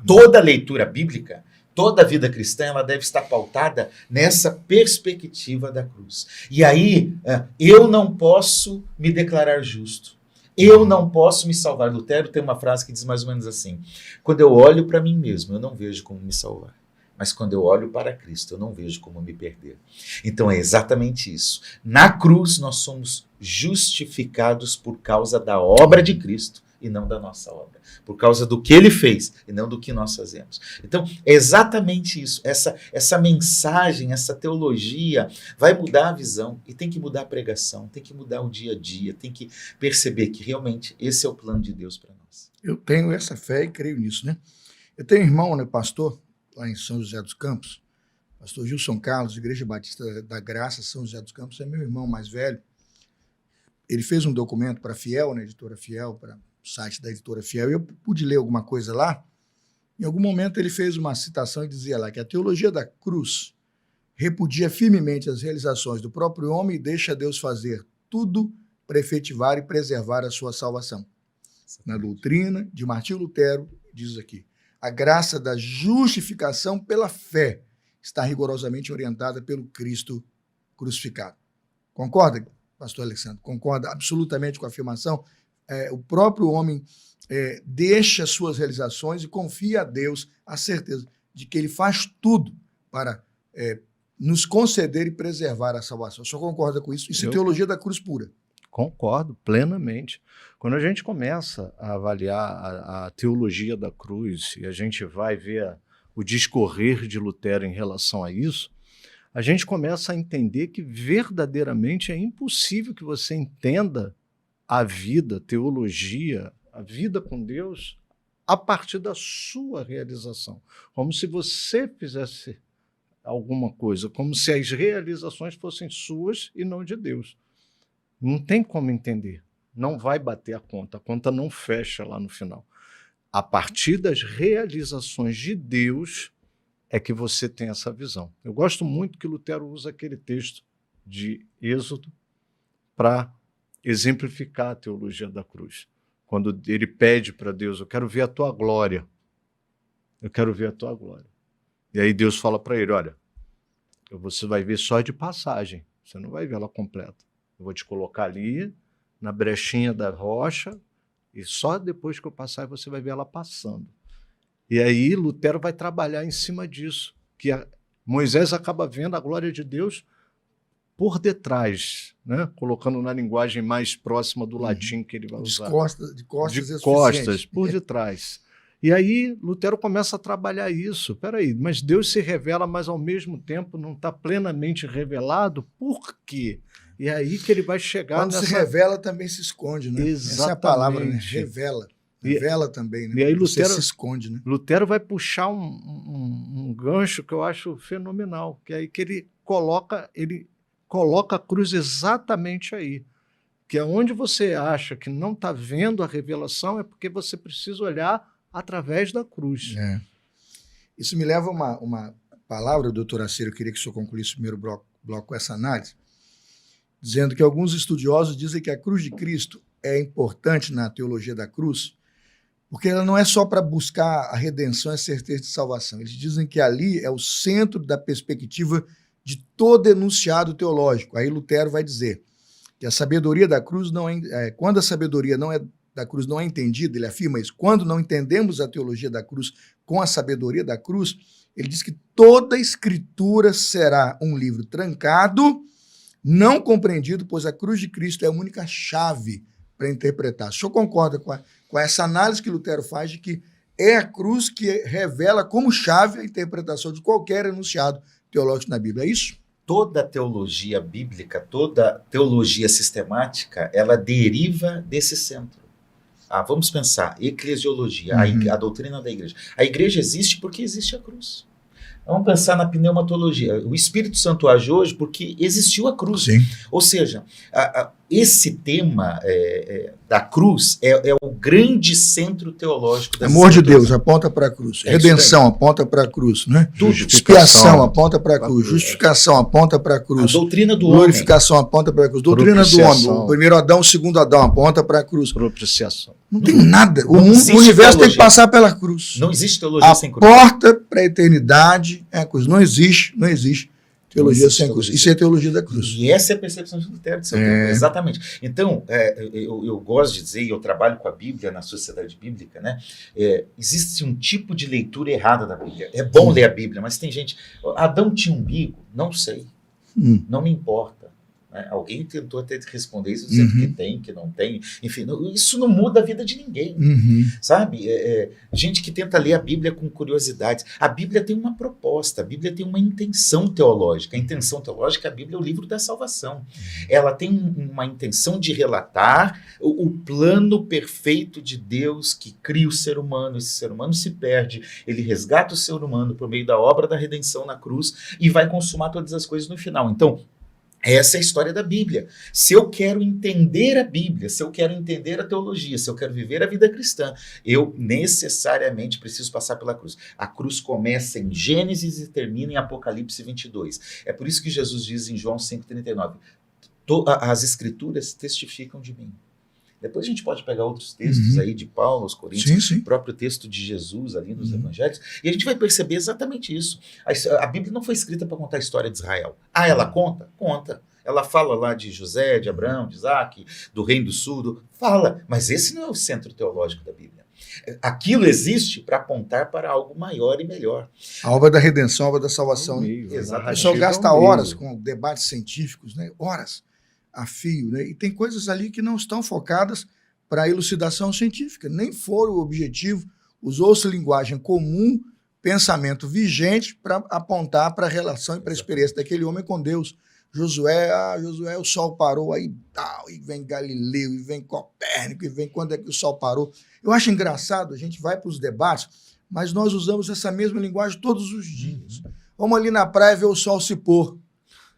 toda leitura bíblica, toda a vida cristã, ela deve estar pautada nessa perspectiva da cruz. E aí, eu não posso me declarar justo. Eu não posso me salvar. Lutero tem uma frase que diz mais ou menos assim: quando eu olho para mim mesmo, eu não vejo como me salvar. Mas quando eu olho para Cristo, eu não vejo como me perder. Então é exatamente isso. Na cruz nós somos justificados por causa da obra de Cristo, e não da nossa obra. Por causa do que ele fez e não do que nós fazemos. Então, é exatamente isso. Essa mensagem, essa teologia vai mudar a visão e tem que mudar a pregação, tem que mudar o dia a dia, tem que perceber que realmente esse é o plano de Deus para nós. Eu tenho essa fé e creio nisso, né? Eu tenho um irmão, né, pastor, lá em São José dos Campos, pastor Gilson Carlos, Igreja Batista da Graça, São José dos Campos, é meu irmão mais velho. Ele fez um documento para a Fiel, né, editora Fiel, para o site da editora Fiel, e eu pude ler alguma coisa lá. Em algum momento ele fez uma citação e dizia lá que a teologia da cruz repudia firmemente as realizações do próprio homem e deixa Deus fazer tudo para efetivar e preservar a sua salvação. Na doutrina de Martinho Lutero, diz aqui, a graça da justificação pela fé está rigorosamente orientada pelo Cristo crucificado. Concorda, pastor Alexandre? Concorda absolutamente com a afirmação? O próprio homem deixa suas realizações e confia a Deus a certeza de que ele faz tudo para nos conceder e preservar a salvação. O senhor concorda com isso? Isso é teologia da cruz pura. Concordo plenamente. Quando a gente começa a avaliar a teologia da cruz e a gente vai ver o discorrer de Lutero em relação a isso, a gente começa a entender que verdadeiramente é impossível que você entenda a vida, teologia, a vida com Deus a partir da sua realização. Como se você fizesse alguma coisa, como se as realizações fossem suas e não de Deus. Não tem como entender. Não vai bater a conta não fecha lá no final. A partir das realizações de Deus é que você tem essa visão. Eu gosto muito que Lutero usa aquele texto de Êxodo para exemplificar a teologia da cruz. Quando ele pede para Deus, eu quero ver a tua glória. Eu quero ver a tua glória. E aí Deus fala para ele, olha, você vai ver só de passagem, você não vai ver ela completa. Eu vou te colocar ali, na brechinha da rocha, e só depois que eu passar você vai ver ela passando. E aí Lutero vai trabalhar em cima disso, que Moisés acaba vendo a glória de Deus por detrás, né? Colocando na linguagem mais próxima do latim que ele vai usar. De costas, por detrás. E aí Lutero começa a trabalhar isso. Peraí, mas Deus se revela, mas ao mesmo tempo não está plenamente revelado? Por quê? E é aí que ele vai chegar Quando se revela, também se esconde, né? Exatamente. Essa é a palavra, né? Revela. Revela também, né? E aí Lutero se esconde, né? Lutero vai puxar um gancho que eu acho fenomenal, que é aí que ele coloca a cruz exatamente aí. Que é onde você acha que não está vendo a revelação, é porque você precisa olhar através da cruz. Isso me leva a uma palavra, doutor Aceiro, eu queria que o senhor concluísse o primeiro bloco com essa análise, dizendo que alguns estudiosos dizem que a cruz de Cristo é importante na teologia da cruz, porque ela não é só para buscar a redenção e a certeza de salvação. Eles dizem que ali é o centro da perspectiva de todo enunciado teológico. Aí Lutero vai dizer que a sabedoria da cruz quando a sabedoria da cruz não é entendida, ele afirma isso, quando não entendemos a teologia da cruz com a sabedoria da cruz, ele diz que toda a escritura será um livro trancado, não compreendido, pois a cruz de Cristo é a única chave para interpretar. O senhor concorda com essa análise que Lutero faz de que é a cruz que revela como chave a interpretação de qualquer enunciado teológico na Bíblia? É isso? Toda teologia bíblica, toda teologia sistemática, ela deriva desse centro. Vamos pensar, eclesiologia, a doutrina da igreja. A igreja existe porque existe a cruz. Vamos pensar na pneumatologia. O Espírito Santo age hoje porque existiu a cruz. Sim. Ou seja, esse tema da cruz é o grande centro teológico da Amor de Deus aponta para a cruz. Redenção aponta para a cruz, né? Expiação aponta para a cruz. Justificação aponta para a cruz. A doutrina do Glorificação aponta para a cruz. Doutrina do homem. O primeiro Adão, o segundo Adão aponta para a cruz. Propiciação. Não tem nada. O universo tem que passar pela cruz. Não existe teologia sem cruz. A porta para a eternidade é a cruz. Não existe teologia sem cruz. Isso é teologia da cruz. E essa é a percepção de Lutero de seu tempo. Exatamente. Então, eu gosto de dizer, e eu trabalho com a Bíblia na sociedade bíblica, né? Existe um tipo de leitura errada da Bíblia. É bom ler a Bíblia, mas tem gente... Adão tinha umbigo? Não sei. Não me importa. Né? Alguém tentou até responder isso dizendo que tem, que não tem. Enfim, isso não muda a vida de ninguém. Sabe? Gente que tenta ler a Bíblia com curiosidades. A Bíblia tem uma proposta, a Bíblia tem uma intenção teológica. A intenção teológica, a Bíblia é o livro da salvação. Ela tem uma intenção de relatar o plano perfeito de Deus que cria o ser humano. Esse ser humano se perde, ele resgata o ser humano por meio da obra da redenção na cruz e vai consumar todas as coisas no final. Então, essa é a história da Bíblia. Se eu quero entender a Bíblia, se eu quero entender a teologia, se eu quero viver a vida cristã, eu necessariamente preciso passar pela cruz. A cruz começa em Gênesis e termina em Apocalipse 22. É por isso que Jesus diz em João 5,39, as escrituras testificam de mim. Depois a gente pode pegar outros textos aí de Paulo aos Coríntios, o próprio texto de Jesus ali nos Evangelhos, e a gente vai perceber exatamente isso. A Bíblia não foi escrita para contar a história de Israel. Ela conta? Conta. Ela fala lá de José, de Abraão, de Isaac, do Reino do Sul, fala, mas esse não é o centro teológico da Bíblia. Aquilo existe para apontar para algo maior e melhor. A obra da redenção, a obra da salvação. Exatamente. O pessoal gasta horas com debates científicos, né? Horas a fio, né? E tem coisas ali que não estão focadas para a elucidação científica, nem foram o objetivo, usou-se linguagem comum, pensamento vigente para apontar para a relação e para a experiência daquele homem com Deus. Josué, o sol parou, aí tal, e vem Galileu, e vem Copérnico, e vem quando é que o sol parou. Eu acho engraçado, a gente vai para os debates, mas nós usamos essa mesma linguagem todos os dias. Vamos ali na praia ver o sol se pôr.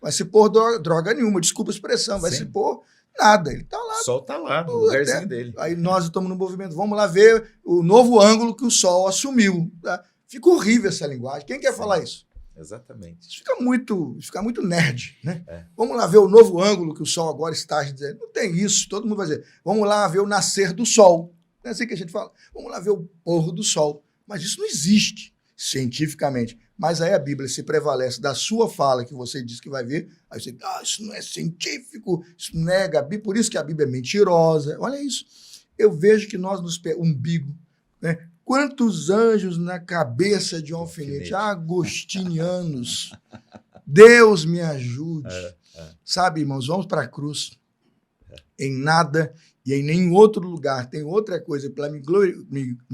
Vai se pôr droga nenhuma, desculpa a expressão, vai se pôr nada, ele está lá. O sol está lá, no lugarzinho dele. Aí nós estamos no movimento, vamos lá ver o novo ângulo que o sol assumiu. Tá? Fica horrível essa linguagem, quem quer falar isso? Exatamente. Isso fica muito nerd, né? Vamos lá ver o novo ângulo que o sol agora está dizendo. Não tem isso, todo mundo vai dizer. Vamos lá ver o nascer do sol. Não é assim que a gente fala. Vamos lá ver o pôr do sol. Mas isso não existe cientificamente. Mas aí a Bíblia se prevalece da sua fala que você diz que vai ver, aí você diz, isso não é científico, isso nega a Bíblia, por isso que a Bíblia é mentirosa. Olha isso. Eu vejo que nós nos umbigo, né? Quantos anjos na cabeça de um alfinete? Agostinianos. Deus me ajude. Sabe, irmãos, vamos para a cruz. Em nada e em nenhum outro lugar tem outra coisa para me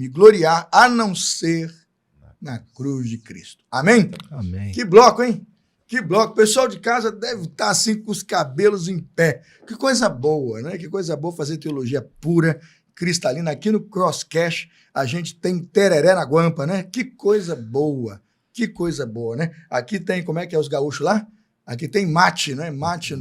gloriar a não ser na cruz de Cristo. Amém? Amém. Que bloco, hein? Que bloco. O pessoal de casa deve estar assim com os cabelos em pé. Que coisa boa, né? Que coisa boa fazer teologia pura, cristalina. Aqui no Crosscast a gente tem tereré na guampa, né? Que coisa boa. Que coisa boa, né? Aqui tem, como é que é os gaúchos lá? Aqui tem mate, né? Mate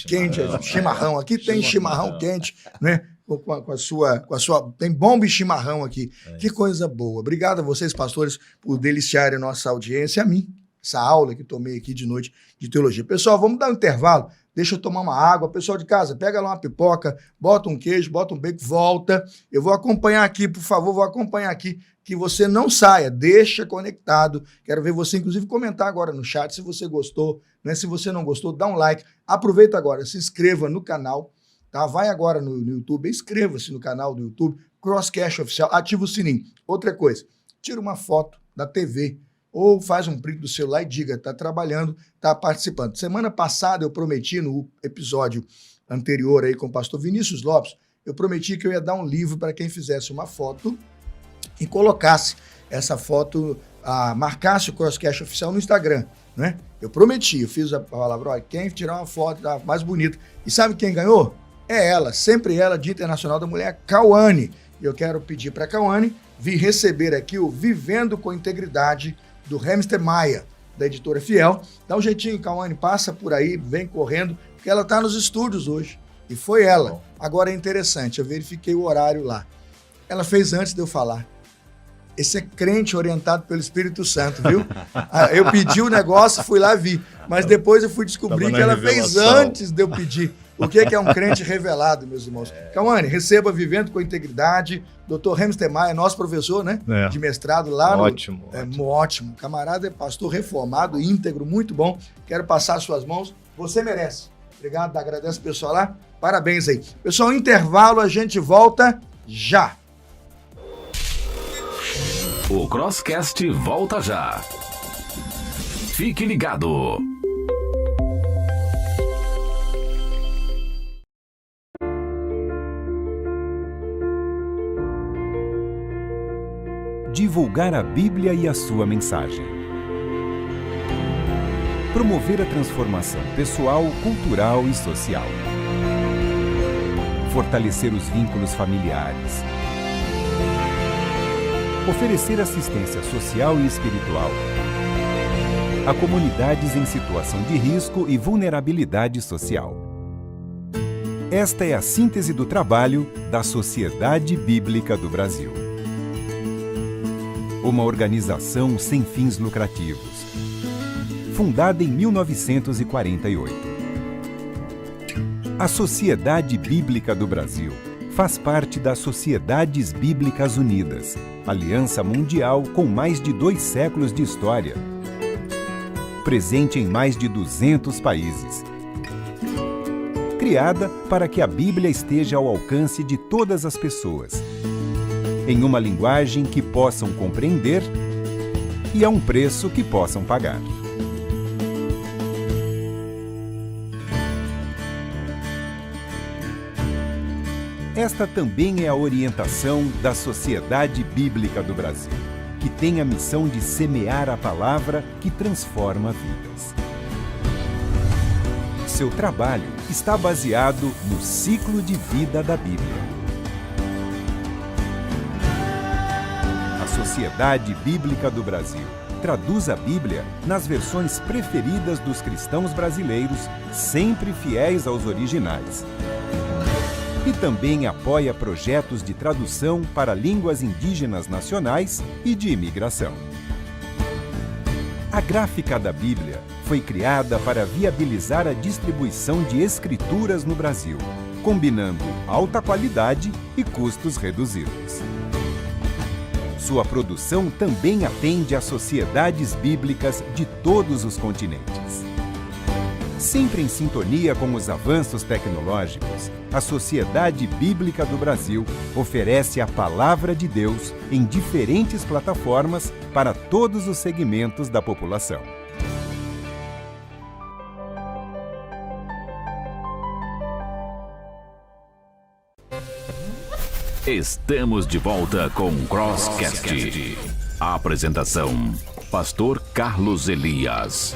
quente, chimarrão. Aqui tem chimarrão quente, né? Com a sua... Tem bomba e chimarrão aqui. Que coisa boa. Obrigado a vocês, pastores, por deliciarem a nossa audiência, a mim, essa aula que tomei aqui de noite de teologia. Pessoal, vamos dar um intervalo. Deixa eu tomar uma água. Pessoal de casa, pega lá uma pipoca, bota um queijo, bota um bacon, volta. Eu vou acompanhar aqui, por favor, vou acompanhar aqui. Que você não saia, deixa conectado. Quero ver você, inclusive, comentar agora no chat se você gostou, né? Se você não gostou, dá um like. Aproveita agora, se inscreva no canal. Tá? Vai agora no YouTube, inscreva-se no canal do YouTube, Crosscast Oficial, ativa o sininho. Outra coisa, tira uma foto da TV ou faz um print do celular e diga, tá trabalhando, tá participando. Semana passada eu prometi no episódio anterior aí com o pastor Vinícius Lopes, eu prometi que eu ia dar um livro para quem fizesse uma foto e colocasse essa foto, marcasse o Crosscast Oficial no Instagram, né? Eu prometi, eu fiz a palavra, olha, quem tirar uma foto mais bonita. E sabe quem ganhou? É ela, sempre ela, Dia Internacional da Mulher, Cauane. E eu quero pedir para a Cauane vir receber aqui o Vivendo com Integridade do Hamster Maia, da editora Fiel. Dá um jeitinho, Cauane, passa por aí, vem correndo, porque ela está nos estúdios hoje. E foi ela. Agora é interessante, eu verifiquei o horário lá. Ela fez antes de eu falar. Esse é crente orientado pelo Espírito Santo, viu? Eu pedi o negócio, fui lá e vi. Mas depois eu fui descobrir que ela fez antes de eu pedir. O que é um crente revelado, meus irmãos? Cauane, receba Vivendo com Integridade. Dr. Hamster Maia, nosso professor, né? De mestrado lá. Ótimo. Ótimo. Camarada é pastor reformado, íntegro, muito bom. Quero passar as suas mãos. Você merece. Obrigado, agradeço o pessoal lá. Parabéns aí. Pessoal, intervalo, a gente volta já. O Crosscast volta já. Fique ligado. Divulgar a Bíblia e a sua mensagem. Promover a transformação pessoal, cultural e social. Fortalecer os vínculos familiares. Oferecer assistência social e espiritual a comunidades em situação de risco e vulnerabilidade social. Esta é a síntese do trabalho da Sociedade Bíblica do Brasil. Uma organização sem fins lucrativos, fundada em 1948. A Sociedade Bíblica do Brasil faz parte das Sociedades Bíblicas Unidas, aliança mundial com mais de 2 séculos de história, presente em mais de 200 países. Criada para que a Bíblia esteja ao alcance de todas as pessoas, em uma linguagem que possam compreender e a um preço que possam pagar. Esta também é a orientação da Sociedade Bíblica do Brasil, que tem a missão de semear a palavra que transforma vidas. Seu trabalho está baseado no ciclo de vida da Bíblia. A Sociedade Bíblica do Brasil traduz a Bíblia nas versões preferidas dos cristãos brasileiros, sempre fiéis aos originais. E também apoia projetos de tradução para línguas indígenas nacionais e de imigração. A gráfica da Bíblia foi criada para viabilizar a distribuição de escrituras no Brasil, combinando alta qualidade e custos reduzidos. Sua produção também atende a sociedades bíblicas de todos os continentes. Sempre em sintonia com os avanços tecnológicos, a Sociedade Bíblica do Brasil oferece a Palavra de Deus em diferentes plataformas para todos os segmentos da população. Estamos de volta com Crosscast. A apresentação: Pastor Carlos Elias.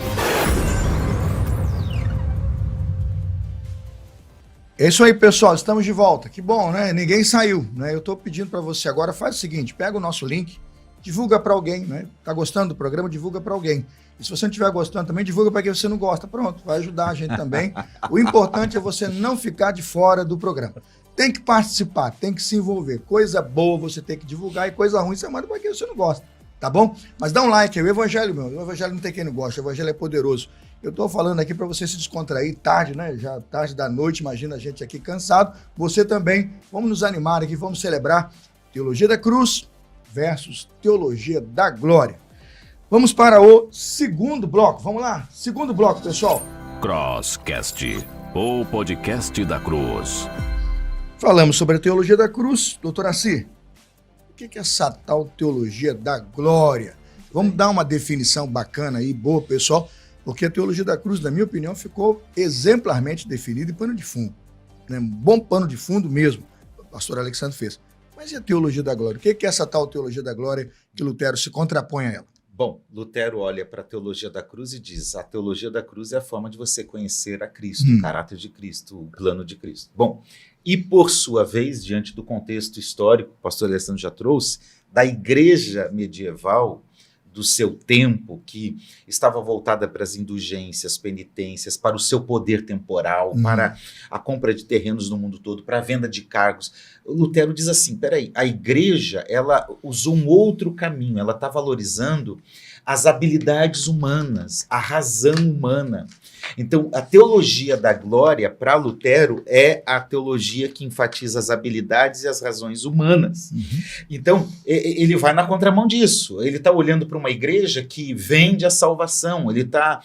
É isso aí, pessoal, estamos de volta. Que bom, né? Ninguém saiu, né? Eu estou pedindo para você agora, faz o seguinte, pega o nosso link, divulga para alguém, né? Tá gostando do programa, divulga para alguém. E se você não estiver gostando também, divulga para quem você não gosta. Pronto, vai ajudar a gente também. O importante é você não ficar de fora do programa. Tem que participar, tem que se envolver. Coisa boa você tem que divulgar e coisa ruim você manda para quem você não gosta, tá bom? Mas dá um like aí, o evangelho, meu. O evangelho não tem quem não gosta, o evangelho é poderoso. Eu estou falando aqui para você se descontrair tarde, né? Já tarde da noite, imagina a gente aqui cansado. Você também, vamos nos animar aqui, vamos celebrar Teologia da Cruz versus Teologia da Glória. Vamos para o segundo bloco, vamos lá? Segundo bloco, pessoal. Crosscast, o podcast da Cruz. Falamos sobre a Teologia da Cruz. Doutor Assi, o que é essa tal Teologia da Glória? Vamos dar uma definição bacana aí, boa, pessoal. Porque a Teologia da Cruz, na minha opinião, ficou exemplarmente definida em pano de fundo. Né? Um bom pano de fundo mesmo, o pastor Alexandre fez. Mas e a Teologia da Glória? O que é essa tal Teologia da Glória que Lutero se contrapõe a ela? Bom, Lutero olha para a Teologia da Cruz e diz: a Teologia da Cruz é a forma de você conhecer a Cristo, o caráter de Cristo, o plano de Cristo. Bom, e por sua vez, diante do contexto histórico que o pastor Alessandro já trouxe, da igreja medieval, do seu tempo, que estava voltada para as indulgências, penitências, para o seu poder temporal, para a compra de terrenos no mundo todo, para a venda de cargos. Lutero diz assim, peraí, a igreja, ela usou um outro caminho, ela está valorizando as habilidades humanas, a razão humana. Então, a teologia da glória, para Lutero, é a teologia que enfatiza as habilidades e as razões humanas. Então, ele vai na contramão disso. Ele está olhando para uma igreja que vende a salvação, ele está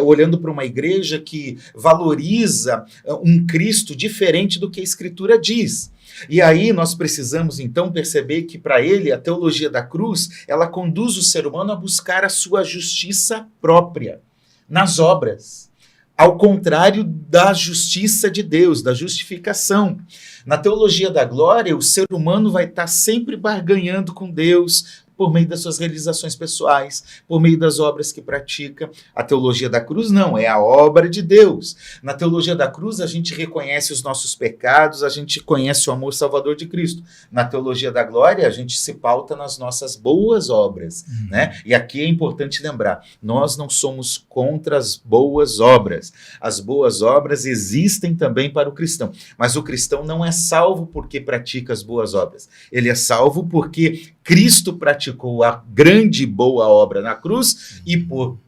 olhando para uma igreja que valoriza um Cristo diferente do que a Escritura diz. E aí nós precisamos então perceber que para ele a teologia da cruz, ela conduz o ser humano a buscar a sua justiça própria nas obras, ao contrário da justiça de Deus, da justificação. Na teologia da glória, o ser humano vai estar sempre barganhando com Deus, por meio das suas realizações pessoais, por meio das obras que pratica. A teologia da cruz não, é a obra de Deus. Na teologia da cruz a gente reconhece os nossos pecados, a gente conhece o amor salvador de Cristo. Na teologia da glória a gente se pauta nas nossas boas obras, né? E aqui é importante lembrar, nós não somos contra as boas obras. As boas obras existem também para o cristão, mas o cristão não é salvo porque pratica as boas obras. Ele é salvo porque Cristo praticou a grande e boa obra na cruz e por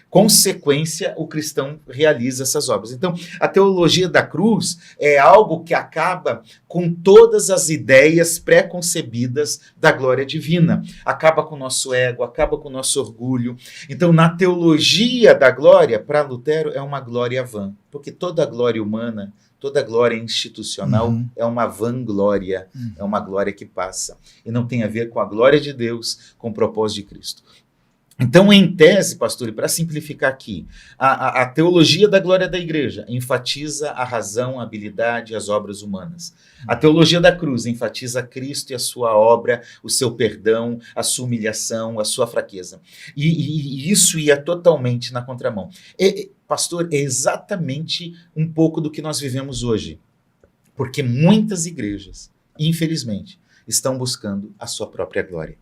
consequência, o cristão realiza essas obras. Então, a teologia da cruz é algo que acaba com todas as ideias pré-concebidas da glória divina. Acaba com o nosso ego, acaba com o nosso orgulho. Então, na teologia da glória, para Lutero, é uma glória vã, porque toda glória humana, toda glória institucional é uma vanglória, é uma glória que passa. E não tem a ver com a glória de Deus, com o propósito de Cristo. Então, em tese, pastor, e para simplificar aqui, a teologia da glória da igreja enfatiza a razão, a habilidade e as obras humanas. A teologia da cruz enfatiza Cristo e a sua obra, o seu perdão, a sua humilhação, a sua fraqueza. E isso ia totalmente na contramão. Pastor, é exatamente um pouco do que nós vivemos hoje. Porque muitas igrejas, infelizmente, estão buscando a sua própria glória.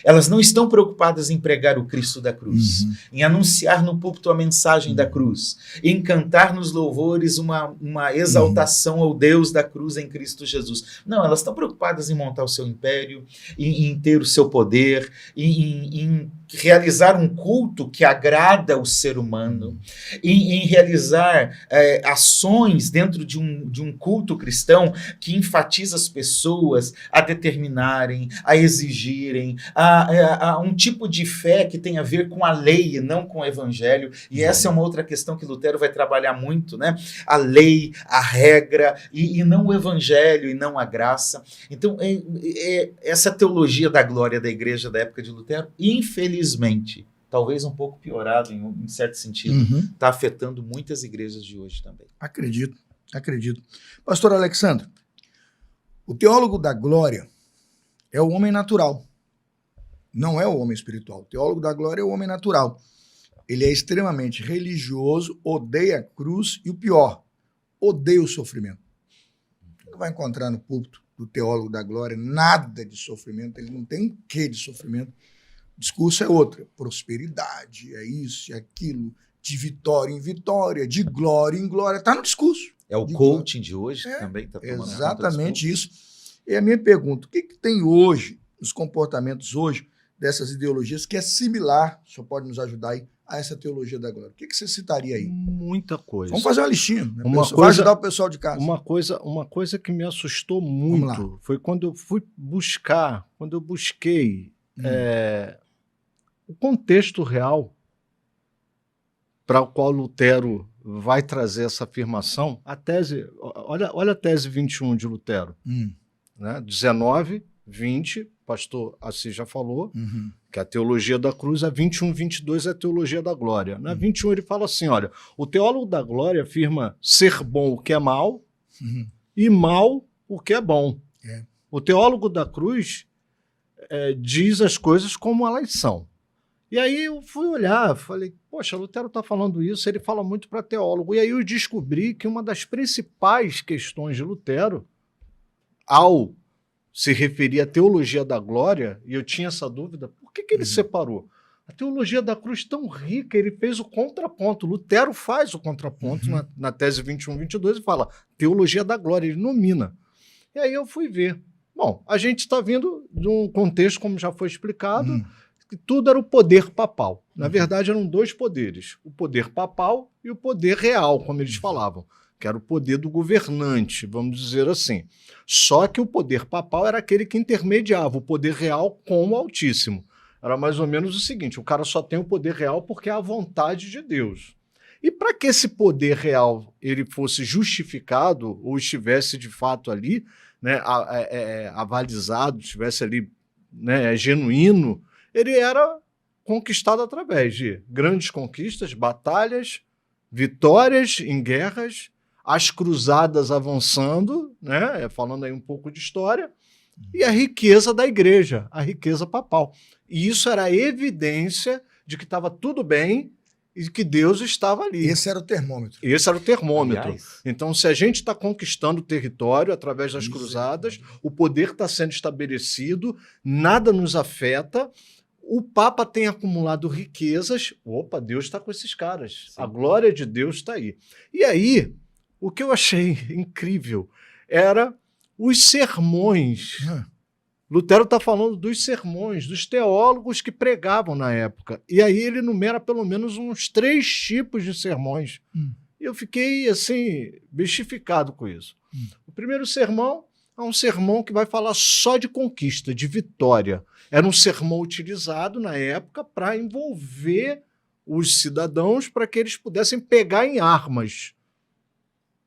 Elas não estão preocupadas em pregar o Cristo da cruz, em anunciar no púlpito a mensagem da cruz, em cantar nos louvores uma exaltação ao Deus da cruz em Cristo Jesus. Não, elas estão preocupadas em montar o seu império, em ter o seu poder, em realizar um culto que agrada o ser humano, em realizar ações dentro de um culto cristão que enfatiza as pessoas a determinarem, a exigirem, a um tipo de fé que tem a ver com a lei e não com o evangelho. E essa é uma outra questão que Lutero vai trabalhar muito, né? A lei, a regra, e não o evangelho, e não a graça. Então, essa teologia da glória da igreja da época de Lutero, infelizmente, talvez um pouco piorado em certo sentido, está afetando muitas igrejas de hoje também. Acredito. Pastor Alexandre, o teólogo da glória é o homem natural, não é o homem espiritual. O teólogo da glória é o homem natural. Ele é extremamente religioso, odeia a cruz e o pior, odeia o sofrimento. Você não vai encontrar no púlpito do teólogo da glória nada de sofrimento, ele não tem um quê de sofrimento. O discurso é outro, prosperidade, é isso, é aquilo, de vitória em vitória, de glória em glória, está no discurso. É o coaching de hoje que também está tomando exatamente isso. E a minha pergunta, o que tem hoje, os comportamentos hoje, dessas ideologias, que é similar, o senhor pode nos ajudar aí, a essa teologia da glória? O que você citaria aí? Muita coisa. Vamos fazer uma listinha, né? Vai ajudar o pessoal de casa. Uma coisa que me assustou muito foi quando eu busquei o contexto real para o qual Lutero vai trazer essa afirmação. A tese, olha a tese 21 de Lutero, né? 19, 20, pastor Assis já falou, que é a teologia da cruz, a 21, 22 é a teologia da glória. Na 21 ele fala assim, olha, o teólogo da glória afirma ser bom o que é mal e mal o que é bom. O teólogo da cruz diz as coisas como elas são. E aí eu fui olhar, falei, poxa, Lutero está falando isso, ele fala muito para teólogo. E aí eu descobri que uma das principais questões de Lutero, ao se referir à teologia da glória, e eu tinha essa dúvida, por que ele separou? A teologia da cruz tão rica, ele fez o contraponto. Lutero faz o contraponto na tese 21, 22 e fala teologia da glória, ele nomina. E aí eu fui ver. Bom, a gente está vindo de um contexto, como já foi explicado, que tudo era o poder papal. Na verdade, eram dois poderes, o poder papal e o poder real, como eles falavam, que era o poder do governante, vamos dizer assim. Só que o poder papal era aquele que intermediava o poder real com o Altíssimo. Era mais ou menos o seguinte, o cara só tem o poder real porque é a vontade de Deus. E para que esse poder real ele fosse justificado ou estivesse de fato ali, né, avalizado, estivesse ali, né, genuíno, ele era conquistado através de grandes conquistas, batalhas, vitórias em guerras, as cruzadas avançando, né, falando aí um pouco de história, e a riqueza da igreja, a riqueza papal. E isso era evidência de que estava tudo bem e que Deus estava ali. Esse era o termômetro. Esse era o termômetro. Aliás, Então, se a gente está conquistando o território através das cruzadas, o poder está sendo estabelecido, nada nos afeta, o Papa tem acumulado riquezas. Opa, Deus está com esses caras. Sim. A glória de Deus está aí. E aí, o que eu achei incrível era os sermões. Lutero está falando dos sermões, dos teólogos que pregavam na época. E aí ele enumera pelo menos uns 3 tipos de sermões. E eu fiquei, assim, bestificado com isso. O primeiro sermão é um sermão que vai falar só de conquista, de vitória. Era um sermão utilizado na época para envolver os cidadãos para que eles pudessem pegar em armas.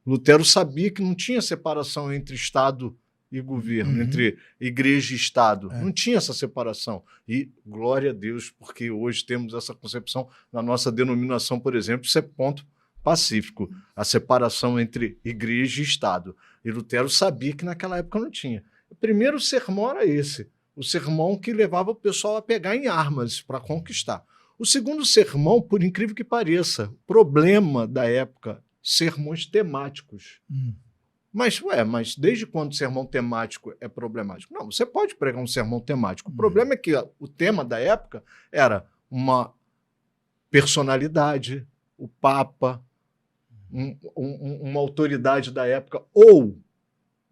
Lutero sabia que não tinha separação entre Estado e governo, entre igreja e Estado. Não tinha essa separação. E glória a Deus, porque hoje temos essa concepção na nossa denominação, por exemplo, isso é ponto pacífico, a separação entre igreja e Estado. E Lutero sabia que naquela época não tinha. O primeiro sermão era esse, o sermão que levava o pessoal a pegar em armas para conquistar. O segundo sermão, por incrível que pareça, o problema da época, sermões temáticos. Mas desde quando o sermão temático é problemático? Não, você pode pregar um sermão temático. O problema é que o tema da época era uma personalidade, o Papa, uma autoridade da época, ou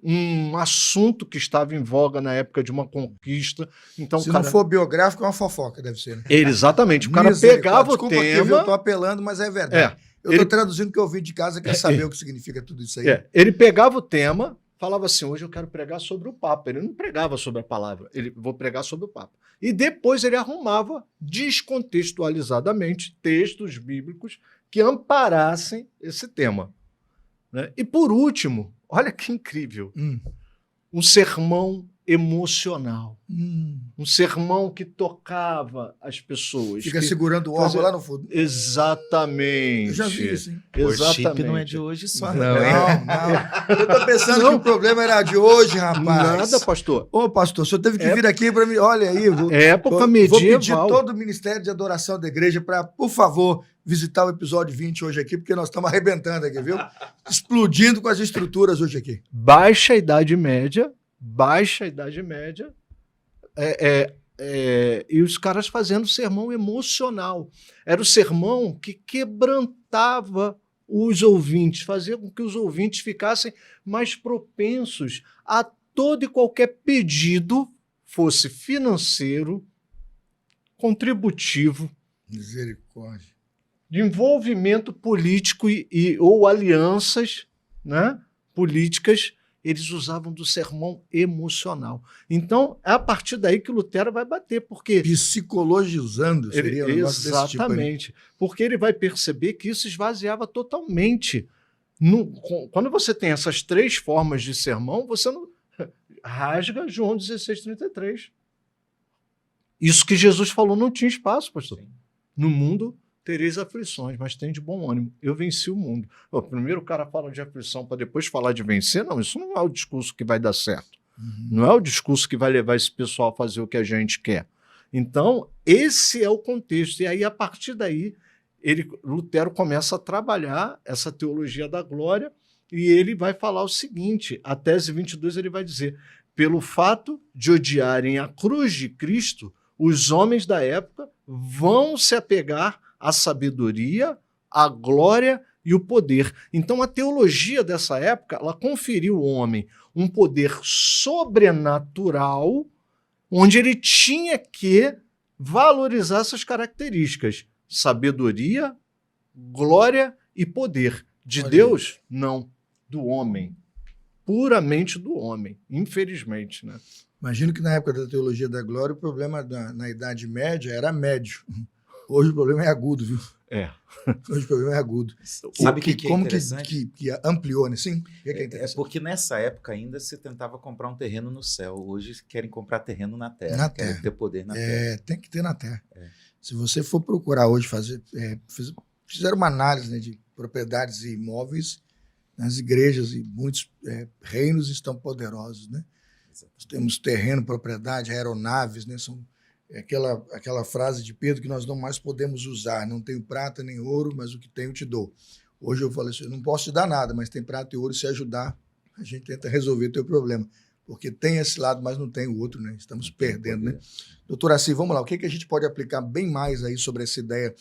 um assunto que estava em voga na época de uma conquista. Então, Se não for biográfico, é uma fofoca, deve ser, né? Exatamente. O cara pegava o Desculpa aqui, tema... viu? Eu tô apelando, mas é verdade. Eu Ele- estou traduzindo o que eu ouvi de casa, quer saber o que significa tudo isso aí. Ele pegava o tema, falava assim, hoje eu quero pregar sobre o Papa. Ele não pregava sobre a palavra, vou pregar sobre o Papa. E depois ele arrumava, descontextualizadamente, textos bíblicos que amparassem esse tema. Né? E por último, olha que incrível, um sermão emocional. Um sermão que tocava as pessoas. Fica que segurando o órgão lá no fundo. Exatamente. Eu já vi isso, hein? worship não é de hoje só, não, hein? Não. Eu tô pensando que o problema era de hoje, rapaz. Nada, pastor. Ô, pastor, o senhor teve que vir aqui para mim. Olha aí, Época vou pedir medieval. todo o Ministério de Adoração da Igreja para, por favor, visitar o episódio 20 hoje aqui, porque nós estamos arrebentando aqui, viu? Explodindo com as estruturas hoje aqui. Baixa Idade Média, e os caras fazendo sermão emocional. Era o sermão que quebrantava os ouvintes, fazia com que os ouvintes ficassem mais propensos a todo e qualquer pedido, fosse financeiro, contributivo, Misericórdia. de envolvimento político ou alianças, né, políticas. Eles usavam do sermão emocional. Então, é a partir daí que Lutero vai bater, porque... Psicologizando seria um negócio desse tipo aí. Exatamente. Porque ele vai perceber que isso esvaziava totalmente. Quando você tem essas 3 formas de sermão, você não rasga João 16:33. Isso que Jesus falou não tinha espaço, pastor. Sim. No mundo tereis aflições, mas tem de bom ânimo. Eu venci o mundo. Primeiro o cara fala de aflição para depois falar de vencer. Não, isso não é o discurso que vai dar certo. Não é o discurso que vai levar esse pessoal a fazer o que a gente quer. Então, esse é o contexto. E aí, a partir daí, Lutero começa a trabalhar essa teologia da glória e ele vai falar o seguinte, a tese 22 ele vai dizer, pelo fato de odiarem a cruz de Cristo, os homens da época vão se apegar à sabedoria, à glória e o poder. Então, a teologia dessa época, ela conferiu ao homem um poder sobrenatural, onde ele tinha que valorizar essas características: sabedoria, glória e poder. De Deus? Não. Do homem. Puramente do homem, infelizmente, né? Imagino que na época da teologia da glória, o problema na Idade Média era médio. Hoje o problema é agudo, viu? Hoje o problema é agudo. Sabe o que é como interessante? que ampliou, né? Sim? Que é É porque nessa época ainda se tentava comprar um terreno no céu. Hoje querem comprar terreno na terra. Na querem terra. ter poder na terra. Tem que ter na terra. Se você for procurar hoje fizeram uma análise, né, de propriedades e imóveis nas igrejas, e muitos reinos estão poderosos, né? Nós temos terreno, propriedade, aeronaves, né? São aquela frase de Pedro que nós não mais podemos usar. Não tenho prata nem ouro, mas o que tenho te dou. Hoje eu falei assim, eu não posso te dar nada, mas tem prata e ouro, se ajudar, a gente tenta resolver o teu problema. Porque tem esse lado, mas não tem o outro, né? Estamos perdendo, né? Doutor Assi, vamos lá. O que a gente pode aplicar bem mais aí sobre essa ideia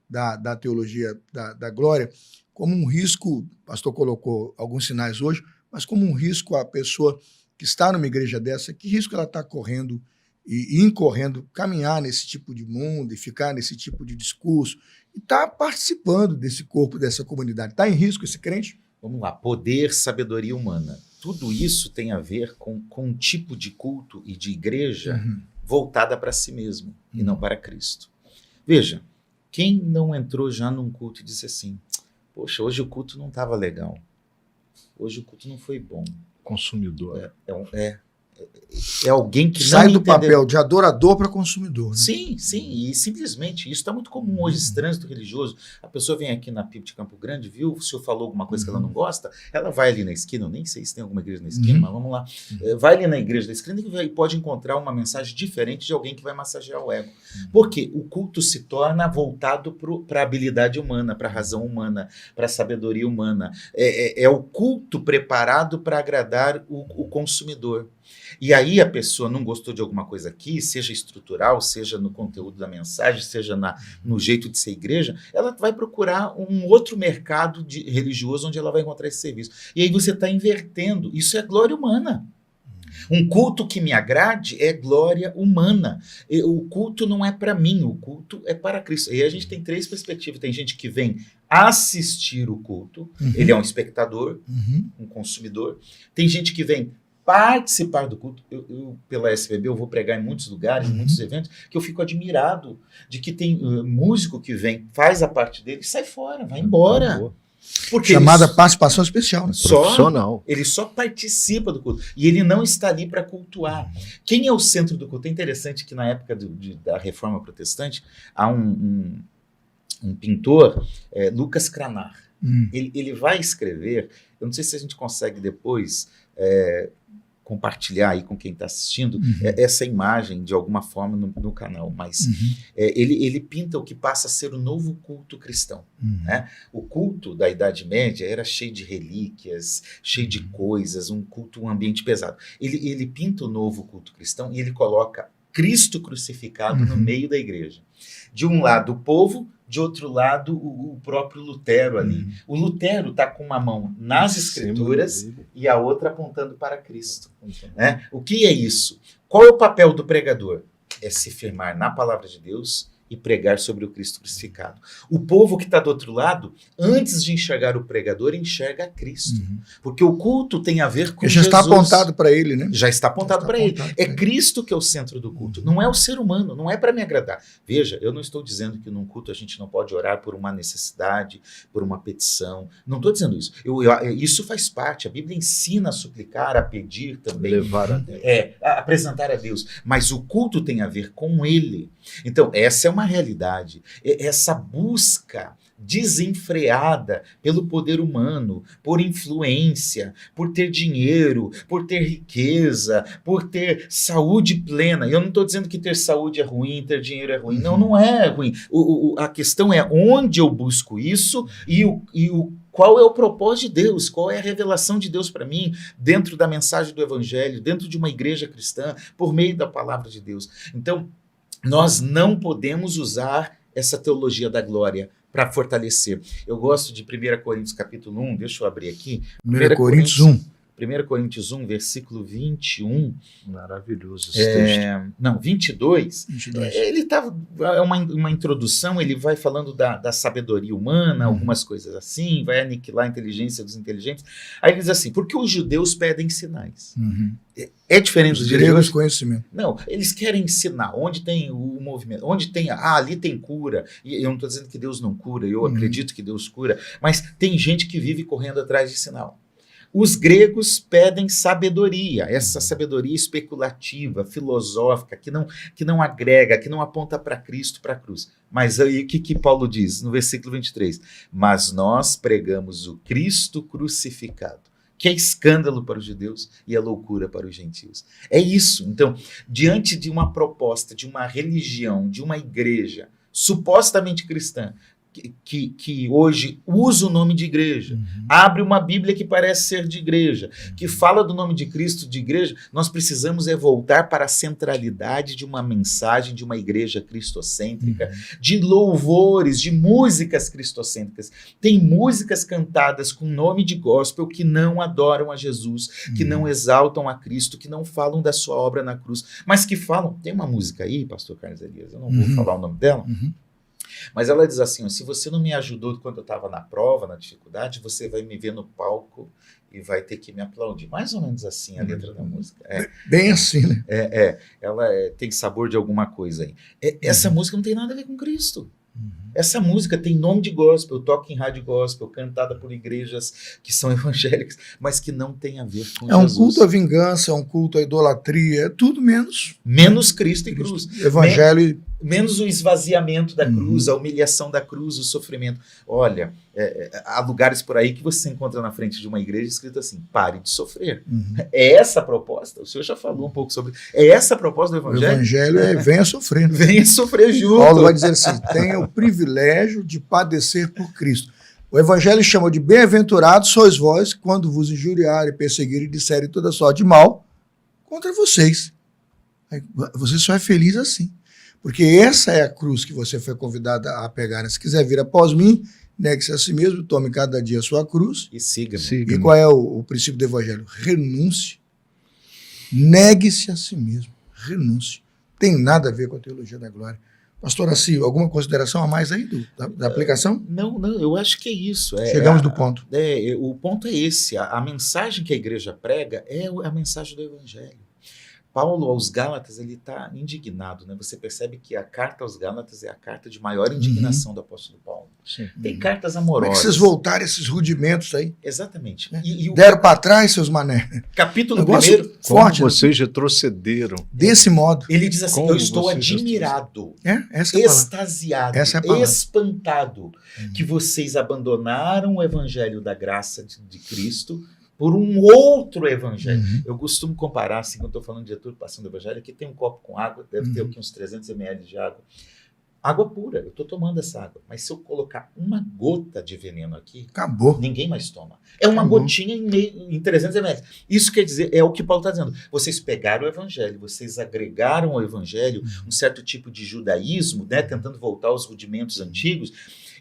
da teologia da glória, como um risco, o pastor colocou alguns sinais hoje, mas como um risco a pessoa que está numa igreja dessa, que risco ela está correndo e incorrendo, caminhar nesse tipo de mundo e ficar nesse tipo de discurso e está participando desse corpo, dessa comunidade. Está em risco esse crente? Vamos lá, poder, sabedoria humana. Tudo isso tem a ver com um tipo de culto e de igreja voltada para si mesmo e não para Cristo. Veja, quem não entrou já num culto e disse assim, poxa, hoje o culto não estava legal, hoje o culto não foi bom. Consumidor. É alguém que sai não do entendeu. papel de adorador para consumidor. Né? Sim, e simplesmente, isso está muito comum hoje, esse trânsito religioso. A pessoa vem aqui na PIB de Campo Grande, viu, o senhor falou alguma coisa que ela não gosta, ela vai ali na esquina, eu nem sei se tem alguma igreja na esquina, mas vamos lá, vai ali na igreja da esquina e pode encontrar uma mensagem diferente de alguém que vai massagear o ego. Porque o culto se torna voltado para a habilidade humana, para a razão humana, para a sabedoria humana. É o culto preparado para agradar o consumidor. E aí a pessoa não gostou de alguma coisa aqui, seja estrutural, seja no conteúdo da mensagem, seja no jeito de ser igreja, ela vai procurar um outro mercado religioso onde ela vai encontrar esse serviço. E aí você está invertendo. Isso é glória humana. Um culto que me agrade é glória humana. O culto não é para mim, o culto é para Cristo. E a gente tem três perspectivas. Tem gente que vem assistir o culto, ele é um espectador, um consumidor. Tem gente que vem participar do culto. Eu, pela SBB, eu vou pregar em muitos lugares, em muitos eventos, que eu fico admirado de que tem músico que vem, faz a parte dele e sai fora, vai embora. Porque chamada participação especial, né? Profissional. Ele só participa do culto. E ele não está ali para cultuar. Quem é o centro do culto? É interessante que na época da Reforma Protestante, há um pintor, Lucas Cranach. Ele vai escrever, eu não sei se a gente consegue depois compartilhar aí com quem está assistindo essa imagem de alguma forma no canal, mas ele pinta o que passa a ser o novo culto cristão. Né? O culto da Idade Média era cheio de relíquias, cheio de coisas, um ambiente pesado. Ele pinta o novo culto cristão e ele coloca Cristo crucificado no meio da igreja. De um lado o povo, de outro lado o próprio Lutero ali. O Lutero está com uma mão nas Escrituras e a outra apontando para Cristo. Né? O que é isso? Qual é o papel do pregador? É se firmar na palavra de Deus e pregar sobre o Cristo crucificado. O povo que está do outro lado, antes de enxergar o pregador, enxerga Cristo. Porque o culto tem a ver com já Jesus. Está apontado para ele, né? Já está apontado para ele. É ele. Cristo que é o centro do culto. Não é o ser humano, não é para me agradar. Veja, eu não estou dizendo que num culto a gente não pode orar por uma necessidade, por uma petição. Não estou dizendo isso. Isso faz parte. A Bíblia ensina a suplicar, a pedir também. Levar a Deus. A apresentar a Deus. Mas o culto tem a ver com ele. Então, essa é uma realidade. Essa busca desenfreada pelo poder humano, por influência, por ter dinheiro, por ter riqueza, por ter saúde plena. Eu não estou dizendo que ter saúde é ruim, ter dinheiro é ruim. Não, não é ruim. A questão é onde eu busco isso e qual é o propósito de Deus, qual é a revelação de Deus para mim dentro da mensagem do Evangelho, dentro de uma igreja cristã, por meio da palavra de Deus. Então, nós não podemos usar essa teologia da glória para fortalecer. Eu gosto de 1 Coríntios capítulo 1, deixa eu abrir aqui. 1 Coríntios 1. 1 Coríntios 1, versículo 21. Maravilhoso esse texto. Não, 22. 22. Ele tá, é uma introdução, ele vai falando da sabedoria humana, algumas coisas assim, vai aniquilar a inteligência dos inteligentes. Aí ele diz assim, porque os judeus pedem sinais. É diferente dos gregos conhecimento. Não, eles querem ensinar onde tem o movimento, onde tem, ali tem cura. E eu não estou dizendo que Deus não cura, eu acredito que Deus cura, mas tem gente que vive correndo atrás de sinal. Os gregos pedem sabedoria, essa sabedoria especulativa, filosófica, que não agrega, que não aponta para Cristo, para a cruz. Mas aí o que Paulo diz no versículo 23? Mas nós pregamos o Cristo crucificado, que é escândalo para os judeus e é loucura para os gentios. É isso. Então, diante de uma proposta, de uma religião, de uma igreja supostamente cristã, que hoje usa o nome de igreja, abre uma Bíblia que parece ser de igreja, que fala do nome de Cristo de igreja, nós precisamos voltar para a centralidade de uma mensagem de uma igreja cristocêntrica, de louvores, de músicas cristocêntricas. Tem músicas cantadas com nome de gospel que não adoram a Jesus, que não exaltam a Cristo, que não falam da sua obra na cruz, mas que falam, tem uma música aí, pastor Carlos Elias, eu não vou falar o nome dela, mas ela diz assim, se você não me ajudou quando eu estava na prova, na dificuldade, você vai me ver no palco e vai ter que me aplaudir. Mais ou menos assim a letra da música. Bem assim, né? Ela tem sabor de alguma coisa aí. Essa música não tem nada a ver com Cristo. Essa música tem nome de gospel, toca em rádio gospel, cantada por igrejas que são evangélicas, mas que não tem a ver com Jesus. É um culto à vingança, é um culto à idolatria, é tudo menos Cristo e cruz. Evangelho. Menos o esvaziamento da cruz, a humilhação da cruz, o sofrimento. Olha, há lugares por aí que você encontra na frente de uma igreja escrito assim, pare de sofrer. É essa a proposta? O senhor já falou um pouco sobre... É essa a proposta do evangelho? O evangelho é venha sofrer. Venha sofrer junto. Paulo vai dizer assim, tenha o privilégio de padecer por Cristo. O evangelho chama de bem-aventurados sois vós quando vos injuriarem, perseguirem e disserem toda sorte de mal contra vocês. Você só é feliz assim. Porque essa é a cruz que você foi convidado a pegar. Se quiser vir após mim, negue-se a si mesmo, tome cada dia a sua cruz. E siga-me. E qual é o princípio do evangelho? Renúncie. Negue-se a si mesmo. Renúncie. Tem nada a ver com a teologia da glória. Pastor Assi, alguma consideração a mais aí da aplicação? Não, eu acho que é isso. Chegamos do ponto. O ponto é esse. A mensagem que a igreja prega é a mensagem do evangelho. Paulo aos Gálatas, ele está indignado, né? Você percebe que a carta aos Gálatas é a carta de maior indignação do apóstolo Paulo. Sim. Tem cartas amorosas. Como é que vocês voltaram esses rudimentos aí? Exatamente. Deram para trás, seus mané. Capítulo 1, como vocês retrocederam. Desse modo. Ele diz assim, Como eu estou vocês admirado, Essa é a palavra. extasiado, Essa é a palavra. espantado que vocês abandonaram o evangelho da graça de Cristo por um outro evangelho. Eu costumo comparar, assim, quando estou falando de deturpação do evangelho, aqui tem um copo com água, deve ter aqui uns 300 ml de água. Água pura, eu estou tomando essa água. Mas se eu colocar uma gota de veneno aqui, acabou. Ninguém mais toma. É uma gotinha em 300 ml. Isso quer dizer, é o que Paulo está dizendo. Vocês pegaram o evangelho, vocês agregaram ao evangelho um certo tipo de judaísmo, né, tentando voltar aos rudimentos antigos,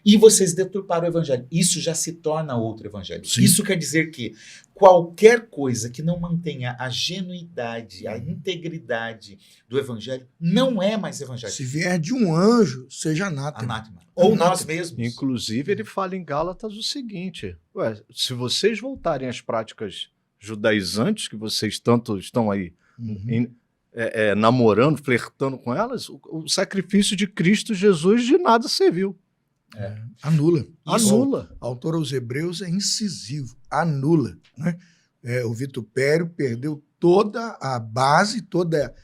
e vocês deturparam o evangelho. Isso já se torna outro evangelho. Sim. Isso quer dizer que qualquer coisa que não mantenha a genuidade, a integridade do evangelho, não é mais evangelho. Se vier de um anjo, seja anátema. Anátema. Ou nós mesmos. Inclusive, ele fala em Gálatas o seguinte, se vocês voltarem às práticas judaizantes, que vocês tanto estão aí namorando, flertando com elas, o sacrifício de Cristo Jesus de nada serviu. Anula. Anula. O autor aos Hebreus é incisivo. Anula. Né? O vitupério perdeu toda a base toda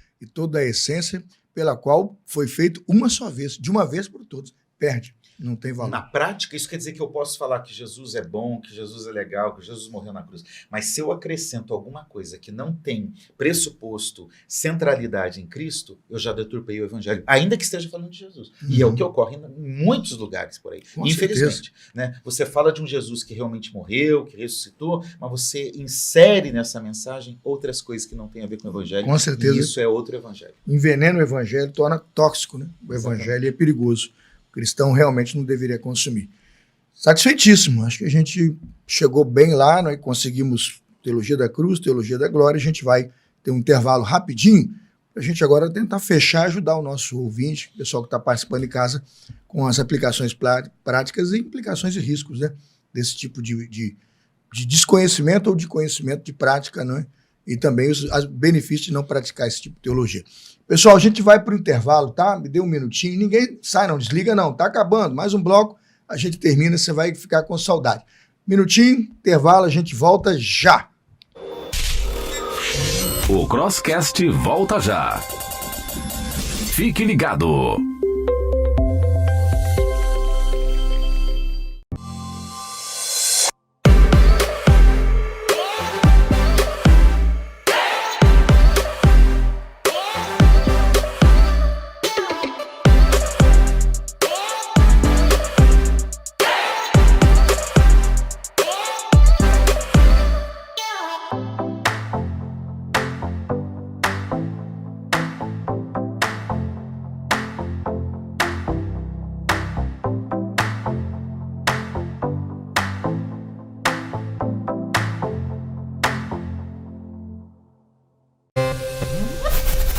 a essência pela qual foi feito uma só vez, de uma vez por todos. Perde. Não tem valor. Na prática, isso quer dizer que eu posso falar que Jesus é bom, que Jesus é legal, que Jesus morreu na cruz. Mas se eu acrescento alguma coisa que não tem pressuposto, centralidade em Cristo, eu já deturpei o evangelho, ainda que esteja falando de Jesus. E é o que ocorre em muitos lugares por aí. Com infelizmente. Né? Você fala de um Jesus que realmente morreu, que ressuscitou, mas você insere nessa mensagem outras coisas que não têm a ver com o evangelho. Com certeza. E isso é outro evangelho. Envenena o evangelho, torna tóxico. Né? O evangelho é perigoso. O cristão realmente não deveria consumir. Satisfeitíssimo. Acho que a gente chegou bem lá, né? Conseguimos teologia da cruz, teologia da glória. A gente vai ter um intervalo rapidinho para a gente agora tentar fechar, ajudar o nosso ouvinte, o pessoal que está participando em casa, com as aplicações práticas e implicações e riscos, né? Desse tipo de desconhecimento ou de conhecimento de prática, não é? E também os benefícios de não praticar esse tipo de teologia. Pessoal, a gente vai para o intervalo, tá? Me dê um minutinho. Ninguém sai, não desliga, não. Tá acabando. Mais um bloco, a gente termina, você vai ficar com saudade. Minutinho, intervalo, a gente volta já. O Crosscast volta já. Fique ligado.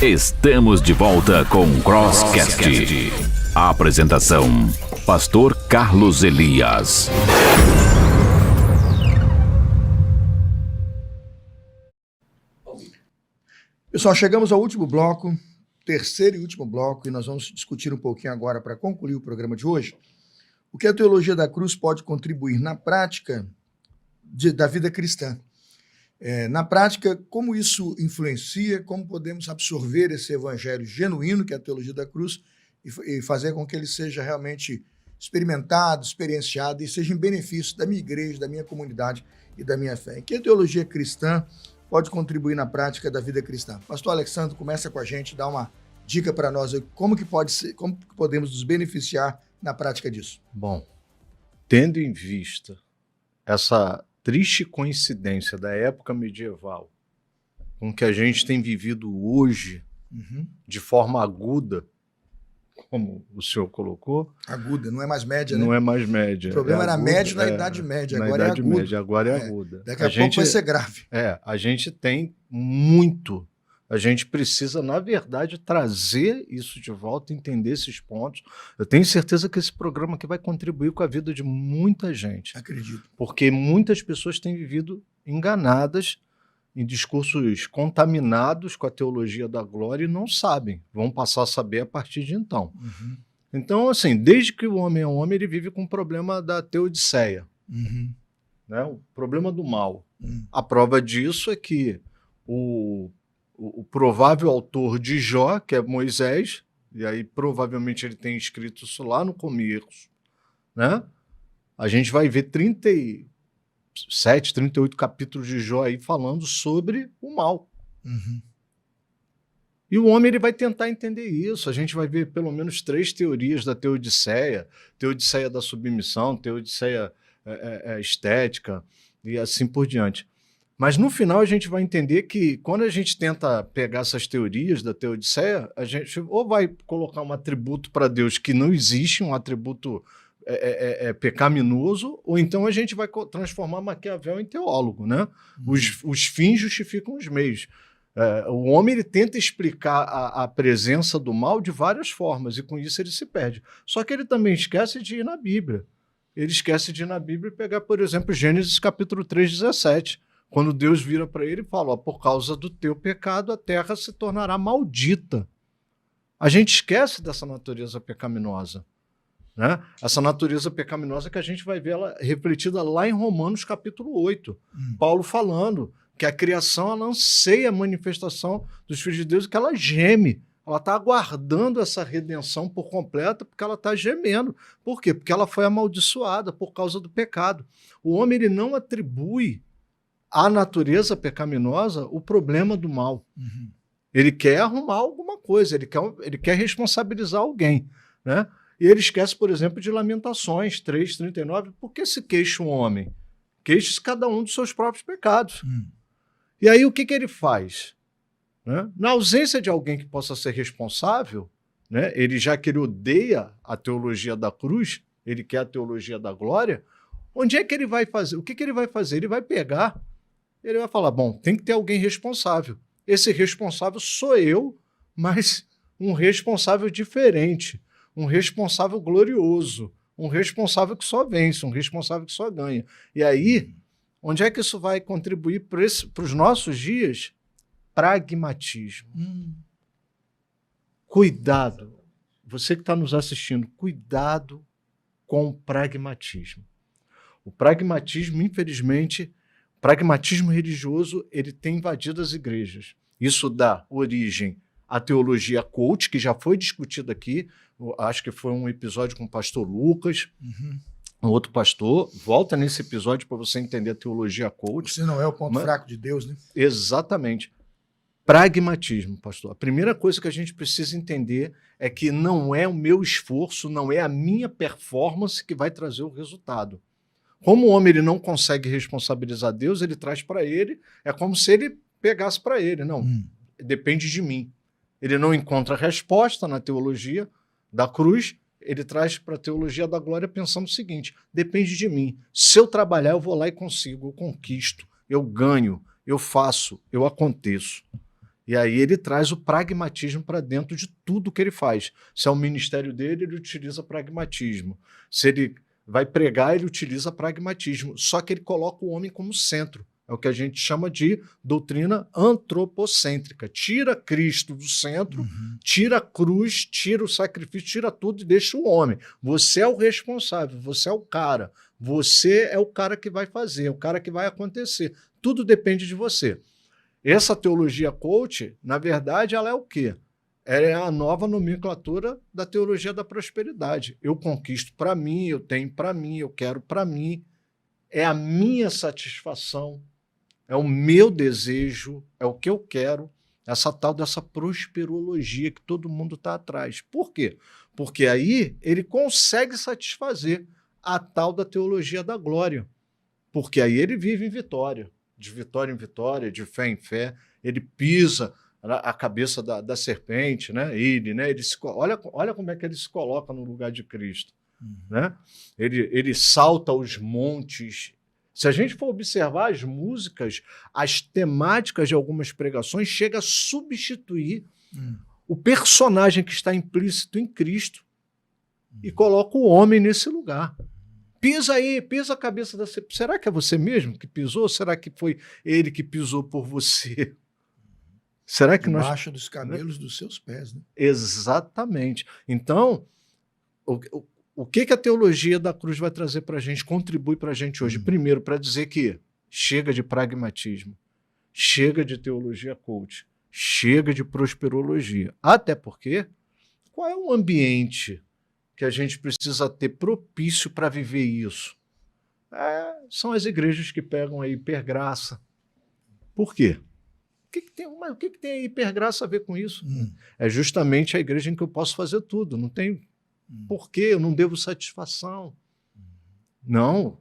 Estamos de volta com Crosscast. A apresentação: Pastor Carlos Elias. Pessoal, chegamos ao último bloco, terceiro e último bloco, e nós vamos discutir um pouquinho agora, para concluir o programa de hoje, o que a teologia da cruz pode contribuir na prática da vida cristã. Na prática, como isso influencia, como podemos absorver esse evangelho genuíno, que é a teologia da cruz, e fazer com que ele seja realmente experimentado, experienciado e seja em benefício da minha igreja, da minha comunidade e da minha fé. Que a teologia cristã pode contribuir na prática da vida cristã. Pastor Alexandre, começa com a gente, dá uma dica para nós, como que podemos nos beneficiar na prática disso. Bom, tendo em vista essa triste coincidência da época medieval com que a gente tem vivido hoje, de forma aguda, como o senhor colocou. Aguda, não é mais média, né? Não é mais média. O problema era aguda, médio na Idade Média, agora é aguda. Média, agora é aguda. Daqui a pouco vai ser grave. A gente tem muito. A gente precisa, na verdade, trazer isso de volta, entender esses pontos. Eu tenho certeza que esse programa aqui vai contribuir com a vida de muita gente. Acredito. Porque muitas pessoas têm vivido enganadas em discursos contaminados com a teologia da glória e não sabem. Vão passar a saber a partir de então. Então, assim, desde que o homem é homem, ele vive com o problema da teodiceia. Né? O problema do mal. A prova disso é que o provável autor de Jó, que é Moisés, e aí provavelmente ele tem escrito isso lá no começo, né? A gente vai ver 37, 38 capítulos de Jó aí falando sobre o mal. E o homem ele vai tentar entender isso. A gente vai ver pelo menos 3 teorias da teodiceia: teodiceia da submissão, teodiceia estética e assim por diante. Mas no final a gente vai entender que quando a gente tenta pegar essas teorias da teodiceia, a gente ou vai colocar um atributo para Deus que não existe, um atributo pecaminoso, ou então a gente vai transformar Maquiavel em teólogo, né? Os fins justificam os meios. O homem ele tenta explicar a presença do mal de várias formas, e com isso ele se perde. Só que ele também esquece de ir na Bíblia. Ele esquece de ir na Bíblia e pegar, por exemplo, Gênesis capítulo 3, 17, quando Deus vira para ele e fala: por causa do teu pecado a terra se tornará maldita. A gente esquece dessa natureza pecaminosa. Né? Essa natureza pecaminosa que a gente vai ver ela refletida lá em Romanos capítulo 8. Paulo falando que a criação ela anseia a manifestação dos filhos de Deus e que ela geme. Ela está aguardando essa redenção por completa porque ela está gemendo. Por quê? Porque ela foi amaldiçoada por causa do pecado. O homem ele não atribui à natureza pecaminosa o problema do mal. Ele quer arrumar alguma coisa, ele quer responsabilizar alguém, né? E ele esquece, por exemplo, de Lamentações 3:39, por que se queixa um homem? Queixe-se cada um dos seus próprios pecados. E aí o que ele faz? Né? Na ausência de alguém que possa ser responsável, né? Já que ele odeia a teologia da cruz, ele quer a teologia da glória, onde é que ele vai fazer? O que ele vai fazer? Ele vai pegar, ele vai falar, bom, tem que ter alguém responsável. Esse responsável sou eu, mas um responsável diferente, um responsável glorioso, um responsável que só vence, um responsável que só ganha. E aí, onde é que isso vai contribuir para os nossos dias? Pragmatismo. Cuidado. Você que está nos assistindo, cuidado com o pragmatismo. O pragmatismo, infelizmente, o pragmatismo religioso, ele tem invadido as igrejas. Isso dá origem à teologia coach, que já foi discutida aqui, acho que foi um episódio com o pastor Lucas, um outro pastor. Volta nesse episódio para você entender a teologia coach. Você não é o ponto fraco de Deus, né? Exatamente. Pragmatismo, pastor. A primeira coisa que a gente precisa entender é que não é o meu esforço, não é a minha performance que vai trazer o resultado. Como o homem ele não consegue responsabilizar Deus, ele traz para ele, é como se ele pegasse para ele. Não, depende de mim. Ele não encontra resposta na teologia da cruz, ele traz para a teologia da glória pensando o seguinte: depende de mim. Se eu trabalhar, eu vou lá e consigo, eu conquisto, eu ganho, eu faço, eu aconteço. E aí ele traz o pragmatismo para dentro de tudo que ele faz. Se é o ministério dele, ele utiliza pragmatismo. Se ele vai pregar, ele utiliza pragmatismo. Só que ele coloca o homem como centro. É o que a gente chama de doutrina antropocêntrica. Tira Cristo do centro, tira a cruz, tira o sacrifício, tira tudo e deixa o homem. Você é o responsável, você é o cara. Você é o cara que vai fazer, o cara que vai acontecer. Tudo depende de você. Essa teologia coach, na verdade, ela é o quê? Ela é a nova nomenclatura da teologia da prosperidade. Eu conquisto para mim, eu tenho para mim, eu quero para mim. É a minha satisfação, é o meu desejo, é o que eu quero, essa tal dessa prosperologia que todo mundo está atrás. Por quê? Porque aí ele consegue satisfazer a tal da teologia da glória, porque aí ele vive em vitória, de vitória em vitória, de fé em fé, ele pisa a cabeça da serpente, né? Ele olha como é que ele se coloca no lugar de Cristo. Né? Ele salta os montes. Se a gente for observar as músicas, as temáticas de algumas pregações, chega a substituir o personagem que está implícito em Cristo e coloca o homem nesse lugar. Pisa aí, pisa a cabeça da serpente. Será que é você mesmo que pisou? Será que foi ele que pisou por você? Será que Embaixo dos cabelos dos seus pés, né? Exatamente. Então, o que a teologia da cruz vai trazer para a gente, contribui para a gente hoje? Primeiro, para dizer que chega de pragmatismo, chega de teologia coach, chega de prosperologia. Até porque, qual é o ambiente que a gente precisa ter propício para viver isso? São as igrejas que pegam a hipergraça. Por quê? O que tem a hipergraça a ver com isso? É justamente a igreja em que eu posso fazer tudo, não tem por quê? Eu não devo satisfação. Não.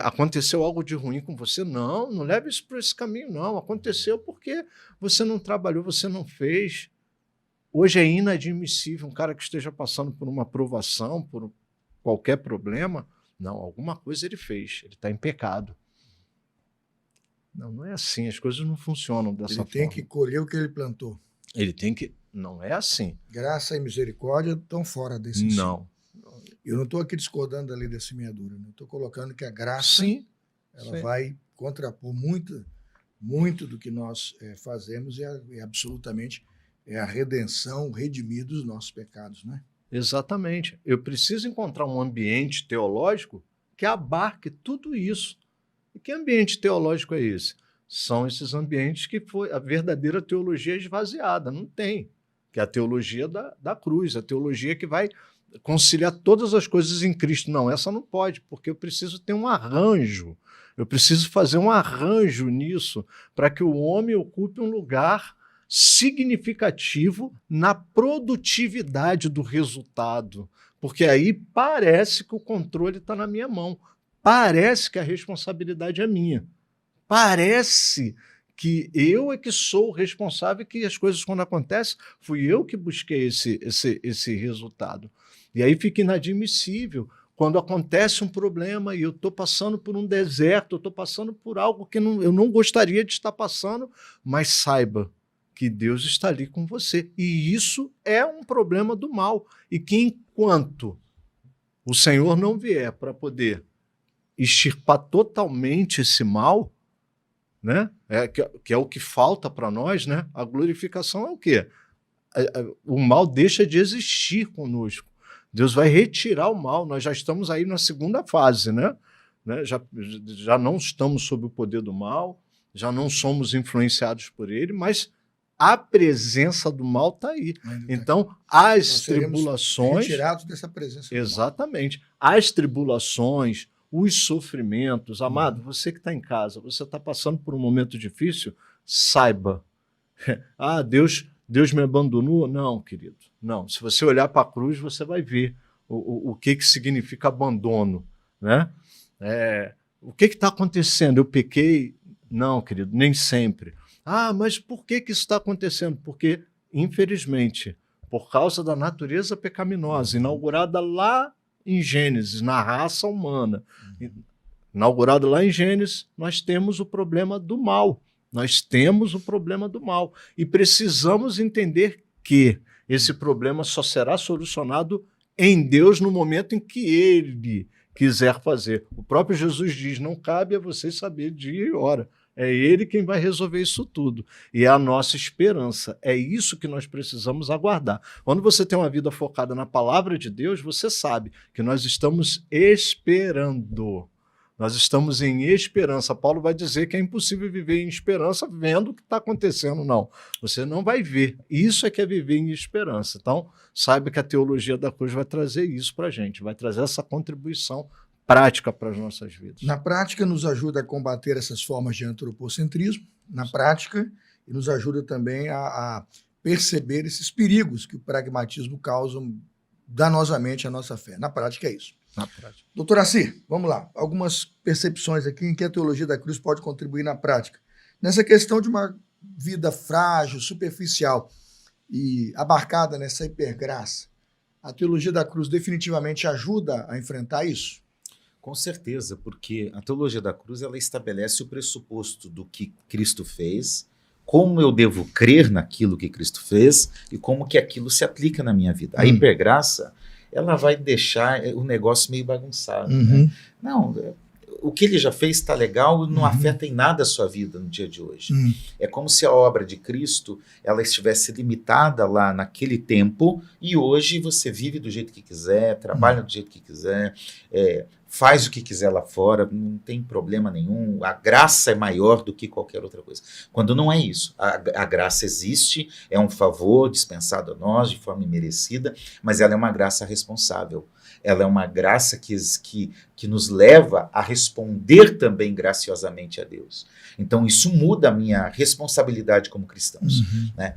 Aconteceu algo de ruim com você? Não, não leve isso para esse caminho, não. Aconteceu porque você não trabalhou, você não fez. Hoje é inadmissível um cara que esteja passando por uma provação, por qualquer problema. Não, alguma coisa ele fez, ele está em pecado. Não, não é assim, as coisas não funcionam dessa forma. Ele tem que colher o que ele plantou. Ele tem que... Não é assim. Graça e misericórdia estão fora desse ensino. Não. Eu não estou aqui discordando da lei da semeadura. Estou colocando que a graça ela vai contrapor muito do que nós fazemos e absolutamente é a redenção, o redimir dos nossos pecados, né? Exatamente. Eu preciso encontrar um ambiente teológico que abarque tudo isso. E que ambiente teológico é esse? São esses ambientes que foi a verdadeira teologia esvaziada. Não tem. Que é a teologia da cruz, a teologia que vai conciliar todas as coisas em Cristo. Não, essa não pode, porque eu preciso ter um arranjo. Eu preciso fazer um arranjo nisso para que o homem ocupe um lugar significativo na produtividade do resultado. Porque aí parece que o controle está na minha mão. Parece que a responsabilidade é minha. Parece que eu é que sou o responsável, que as coisas, quando acontecem, fui eu que busquei esse resultado. E aí fica inadmissível quando acontece um problema e eu estou passando por um deserto, eu estou passando por algo que eu não gostaria de estar passando, mas saiba que Deus está ali com você. E isso é um problema do mal. E que enquanto o Senhor não vier para poder extirpar totalmente esse mal, né? Que é o que falta para nós, né? A glorificação é o quê? O mal deixa de existir conosco. Deus vai retirar o mal. Nós já estamos aí na segunda fase, né? Já não estamos sob o poder do mal, já não somos influenciados por ele, mas a presença do mal está aí. Então, as tribulações... retirados dessa presença do mal. Exatamente. As tribulações, os sofrimentos. Amado, você que está em casa, você está passando por um momento difícil, saiba. Deus me abandonou? Não, querido. Não. Se você olhar para a cruz, você vai ver o que significa abandono. Né? O que está acontecendo? Eu pequei? Não, querido, nem sempre. Mas por que isso está acontecendo? Porque, infelizmente, por causa da natureza pecaminosa, inaugurada lá em Gênesis, na raça humana, inaugurado lá em Gênesis, nós temos o problema do mal. Nós temos o problema do mal e precisamos entender que esse problema só será solucionado em Deus no momento em que Ele quiser fazer. O próprio Jesus diz, não cabe a vocês saber dia e hora. É Ele quem vai resolver isso tudo. E é a nossa esperança. É isso que nós precisamos aguardar. Quando você tem uma vida focada na palavra de Deus, você sabe que nós estamos esperando. Nós estamos em esperança. Paulo vai dizer que é impossível viver em esperança vendo o que está acontecendo. Não, você não vai ver. Isso é que é viver em esperança. Então, saiba que a teologia da cruz vai trazer isso para a gente, vai trazer essa contribuição prática para as nossas vidas. Na prática, nos ajuda a combater essas formas de antropocentrismo, na prática, e nos ajuda também a perceber esses perigos que o pragmatismo causa danosamente à nossa fé. Na prática, é isso. Doutor Assir, vamos lá. Algumas percepções aqui em que a teologia da cruz pode contribuir na prática. Nessa questão de uma vida frágil, superficial e abarcada nessa hipergraça, a teologia da cruz definitivamente ajuda a enfrentar isso? Com certeza, porque a teologia da cruz ela estabelece o pressuposto do que Cristo fez, como eu devo crer naquilo que Cristo fez e como que aquilo se aplica na minha vida. A hipergraça ela vai deixar o negócio meio bagunçado. Né? Não, o que ele já fez está legal, não afeta em nada a sua vida no dia de hoje. É como se a obra de Cristo ela estivesse limitada lá naquele tempo e hoje você vive do jeito que quiser, trabalha do jeito que quiser, faz o que quiser lá fora, não tem problema nenhum, a graça é maior do que qualquer outra coisa. Quando não é isso, a graça existe, é um favor dispensado a nós de forma imerecida, mas ela é uma graça responsável. Ela é uma graça que nos leva a responder também graciosamente a Deus. Então isso muda a minha responsabilidade como cristãos. Né?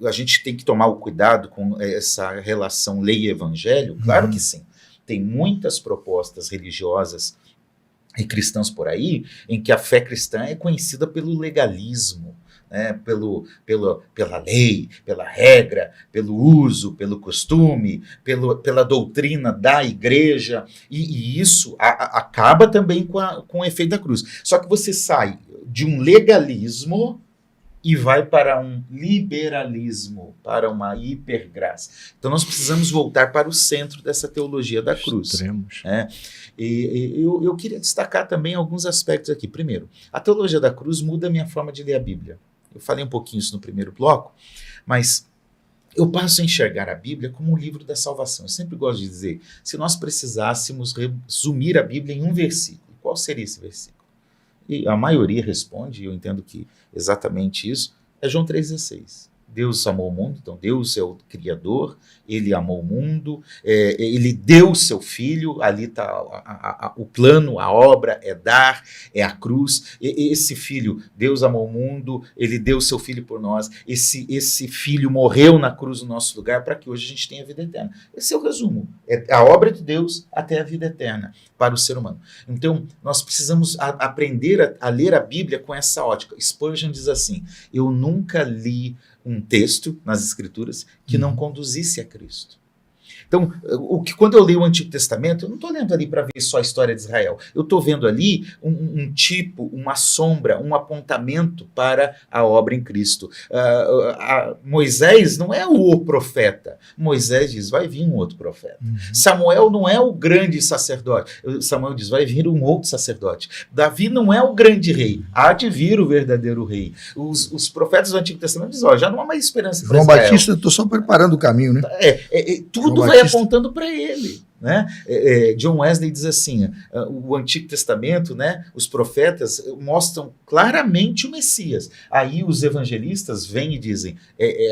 A gente tem que tomar o cuidado com essa relação lei e evangelho, claro que sim. Tem muitas propostas religiosas e cristãs por aí em que a fé cristã é conhecida pelo legalismo, né? Pela lei, pela regra, pelo uso, pelo costume, pela doutrina da igreja, e isso acaba também com o efeito da cruz. Só que você sai de um legalismo e vai para um liberalismo, para uma hipergraça. Então nós precisamos voltar para o centro dessa teologia da cruz. Né? E eu queria destacar também alguns aspectos aqui. Primeiro, a teologia da cruz muda a minha forma de ler a Bíblia. Eu falei um pouquinho isso no primeiro bloco, mas eu passo a enxergar a Bíblia como um livro da salvação. Eu sempre gosto de dizer, se nós precisássemos resumir a Bíblia em um versículo, qual seria esse versículo? E a maioria responde, e eu entendo que exatamente isso, é João 3,16. Deus amou o mundo, então Deus é o Criador, Ele amou o mundo, Ele deu o seu Filho, ali está o plano, a obra é dar, é a cruz. Esse Filho, Deus amou o mundo, Ele deu o seu Filho por nós, esse Filho morreu na cruz no nosso lugar para que hoje a gente tenha a vida eterna. Esse é o resumo, é a obra de Deus até a vida eterna para o ser humano. Então, nós precisamos aprender a ler a Bíblia com essa ótica. Spurgeon diz assim, eu nunca li um texto nas Escrituras que não conduzisse a Cristo. Então, quando eu leio o Antigo Testamento, eu não estou lendo ali para ver só a história de Israel. Eu estou vendo ali um tipo, uma sombra, um apontamento para a obra em Cristo. Moisés não é o profeta. Moisés diz, vai vir um outro profeta. Samuel não é o grande sacerdote. Samuel diz, vai vir um outro sacerdote. Davi não é o grande rei. Há de vir o verdadeiro rei. Os profetas do Antigo Testamento dizem, já não há mais esperança para Israel. João Batista, estou só preparando o caminho, né? Tudo vai apontando para ele. Né? John Wesley diz assim, o Antigo Testamento, né, os profetas mostram claramente o Messias. Aí os evangelistas vêm e dizem,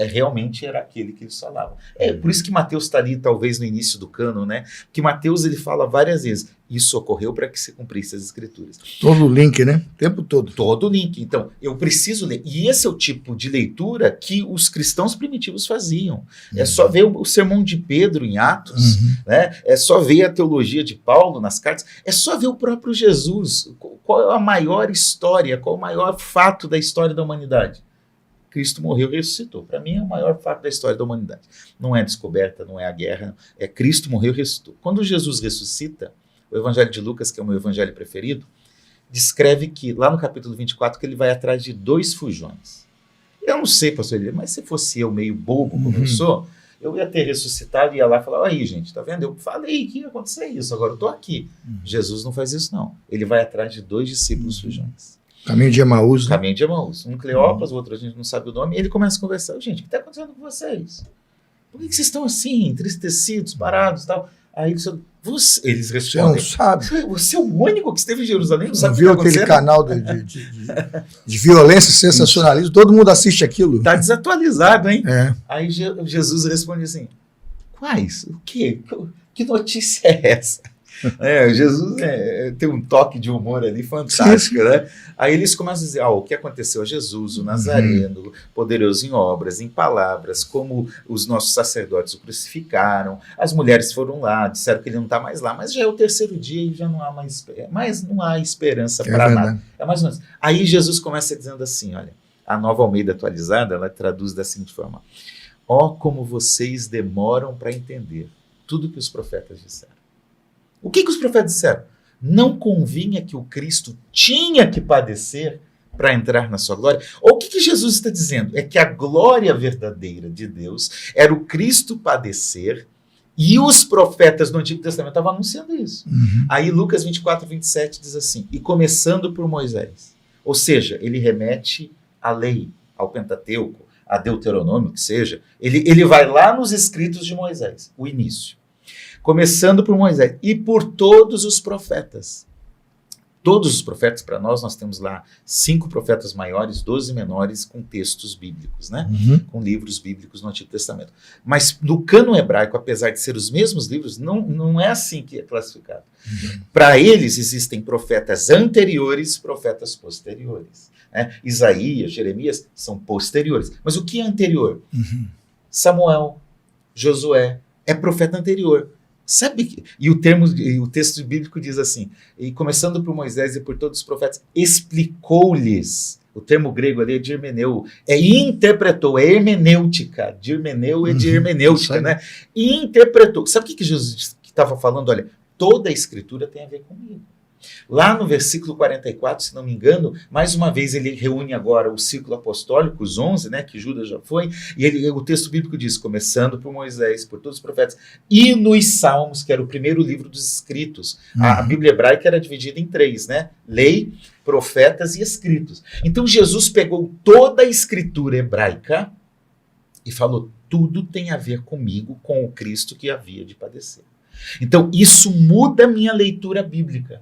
realmente era aquele que eles falavam. Por isso que Mateus está ali, talvez no início do cânon, né? Que Mateus ele fala várias vezes, isso ocorreu para que se cumprisse as Escrituras. Todo o link, né? O tempo todo. Todo o link. Então, eu preciso ler. E esse é o tipo de leitura que os cristãos primitivos faziam. É só ver o sermão de Pedro em Atos, né? É só ver a teologia de Paulo nas cartas, é só ver o próprio Jesus. Qual é a maior história, qual é o maior fato da história da humanidade? Cristo morreu e ressuscitou. Para mim é o maior fato da história da humanidade. Não é a descoberta, não é a guerra, é Cristo morreu e ressuscitou. Quando Jesus ressuscita, o Evangelho de Lucas, que é o meu evangelho preferido, descreve que, lá no capítulo 24, que ele vai atrás de 2 fujões. Eu não sei, pastor Elias, mas se fosse eu meio bobo como eu sou, eu ia ter ressuscitado e ia lá e falar, aí gente, tá vendo? Eu falei que ia acontecer isso, agora eu tô aqui. Jesus não faz isso não. Ele vai atrás de 2 discípulos fujões. Caminho de Emaús. Né? Caminho de Emaús. Um Cleopas, o outro a gente não sabe o nome, e ele começa a conversar. Gente, o que está acontecendo com vocês? Por que vocês estão assim, entristecidos, parados e tal? Aí eles respondem, você não sabe. Você é o único que esteve em Jerusalém, não sabe viu o que aquele canal de violência, sensacionalismo? Todo mundo assiste aquilo. Está desatualizado, hein? É. Aí Jesus responde assim, quais? O quê? Que notícia é essa? Jesus tem um toque de humor ali fantástico, né? Aí eles começam a dizer, o que aconteceu a Jesus, o Nazareno, poderoso em obras, em palavras, como os nossos sacerdotes o crucificaram, as mulheres foram lá, disseram que ele não está mais lá, mas já é o 3º dia e já não há mais não há esperança para nada. É mais ou menos. Aí Jesus começa dizendo assim, olha, a Nova Almeida atualizada, ela traduz da seguinte forma, como vocês demoram para entender tudo que os profetas disseram. O que os profetas disseram? Não convinha que o Cristo tinha que padecer para entrar na sua glória? Ou o que Jesus está dizendo? É que a glória verdadeira de Deus era o Cristo padecer e os profetas do Antigo Testamento estavam anunciando isso. Aí Lucas 24, 27 diz assim, e começando por Moisés. Ou seja, ele remete à lei, ao Pentateuco, a Deuteronômio, que seja. Ele vai lá nos escritos de Moisés, o início. Começando por Moisés e por todos os profetas. Todos os profetas, para nós temos lá 5 profetas maiores, 12 menores, com textos bíblicos, né? Com livros bíblicos no Antigo Testamento. Mas no cânon hebraico, apesar de ser os mesmos livros, não é assim que é classificado. Para eles existem profetas anteriores, profetas posteriores. Né? Isaías, Jeremias são posteriores. Mas o que é anterior? Samuel, Josué, é profeta anterior. Sabe que, e o texto bíblico diz assim, e começando por Moisés e por todos os profetas, explicou-lhes, o termo grego ali é dirmeneu, interpretou, é hermenêutica, dirmeneu é de hermenêutica, né? E interpretou. Sabe o que Jesus estava falando? Olha, toda a escritura tem a ver comigo. Lá no versículo 44, se não me engano, mais uma vez ele reúne agora o círculo apostólico, os 11, né, que Judas já foi, e o texto bíblico diz, começando por Moisés, por todos os profetas, e nos Salmos, que era o primeiro livro dos escritos. A Bíblia hebraica era dividida em 3, né? Lei, profetas e escritos. Então Jesus pegou toda a escritura hebraica e falou, tudo tem a ver comigo, com o Cristo que havia de padecer. Então isso muda a minha leitura bíblica.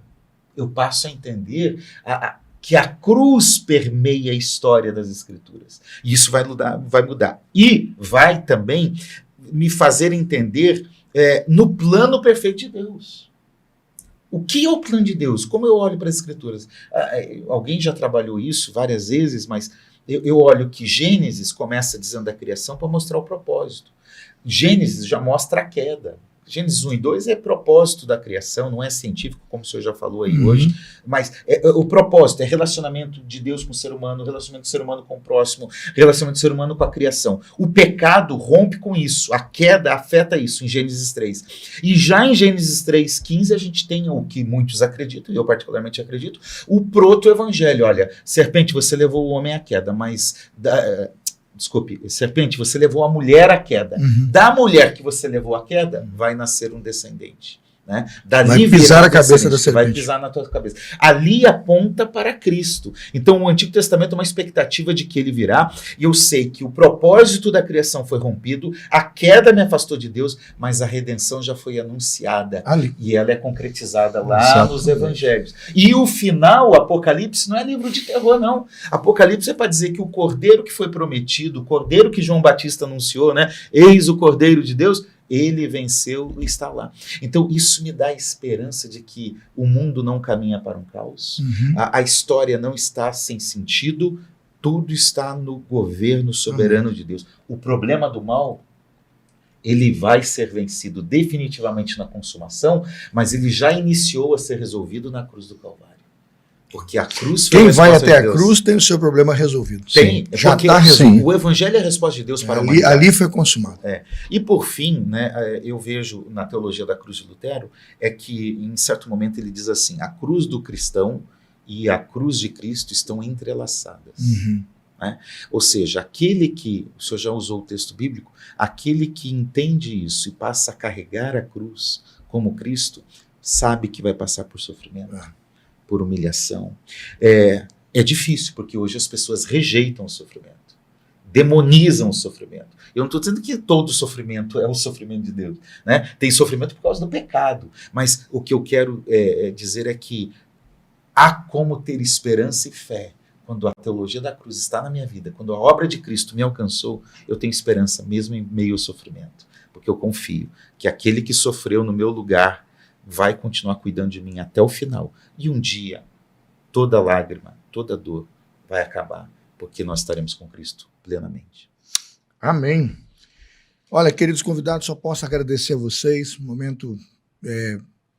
Eu passo a entender que a cruz permeia a história das Escrituras. E isso vai mudar. E vai também me fazer entender no plano perfeito de Deus. O que é o plano de Deus? Como eu olho para as Escrituras? Alguém já trabalhou isso várias vezes, mas eu olho que Gênesis começa dizendo a criação para mostrar o propósito. Gênesis já mostra a queda. Gênesis 1 e 2 é propósito da criação, não é científico, como o senhor já falou aí hoje, mas o propósito é relacionamento de Deus com o ser humano, relacionamento do ser humano com o próximo, relacionamento do ser humano com a criação. O pecado rompe com isso, a queda afeta isso em Gênesis 3. E já em Gênesis 3:15 a gente tem o que muitos acreditam, e eu particularmente acredito, o proto-evangelho. Olha, serpente, você levou o homem à queda, mas... Desculpe, serpente, você levou a mulher à queda. Da mulher que você levou à queda, vai nascer um descendente. Né? Vai pisar a cabeça da serpente. Vai pisar na tua cabeça. Ali aponta para Cristo. Então o Antigo Testamento é uma expectativa de que ele virá, e eu sei que o propósito da criação foi rompido, a queda me afastou de Deus, mas a redenção já foi anunciada. Ali. E ela é concretizada lá nos evangelhos. E o final, o Apocalipse, não é livro de terror, não. Apocalipse é para dizer que o cordeiro que foi prometido, o cordeiro que João Batista anunciou, né? Eis o cordeiro de Deus, ele venceu e está lá. Então isso me dá a esperança de que o mundo não caminha para um caos, a história não está sem sentido, tudo está no governo soberano de Deus. O problema do mal, ele vai ser vencido definitivamente na consumação, mas ele já iniciou a ser resolvido na cruz do Calvário. Porque a cruz foi Quem a vai resposta até de a Deus. cruz tem o seu problema resolvido. Tem, já porque está resolvido. O evangelho é a resposta de Deus para a humanidade. Ali foi consumado. E por fim, né, eu vejo na teologia da cruz de Lutero, é que em certo momento ele diz assim, a cruz do cristão e a cruz de Cristo estão entrelaçadas. Uhum. Né? Ou seja, aquele que, o senhor já usou o texto bíblico, aquele que entende isso e passa a carregar a cruz como Cristo, sabe que vai passar por sofrimento, por humilhação. É difícil, porque hoje as pessoas rejeitam o sofrimento, demonizam o sofrimento. Eu não estou dizendo que todo sofrimento é o sofrimento de Deus, né? Tem sofrimento por causa do pecado, mas o que eu quero dizer é que há como ter esperança e fé. Quando a teologia da cruz está na minha vida, quando a obra de Cristo me alcançou, eu tenho esperança mesmo em meio ao sofrimento, porque eu confio que aquele que sofreu no meu lugar vai continuar cuidando de mim até o final. E um dia, toda lágrima, toda dor vai acabar, porque nós estaremos com Cristo plenamente. Amém. Olha, queridos convidados, só posso agradecer a vocês, um momento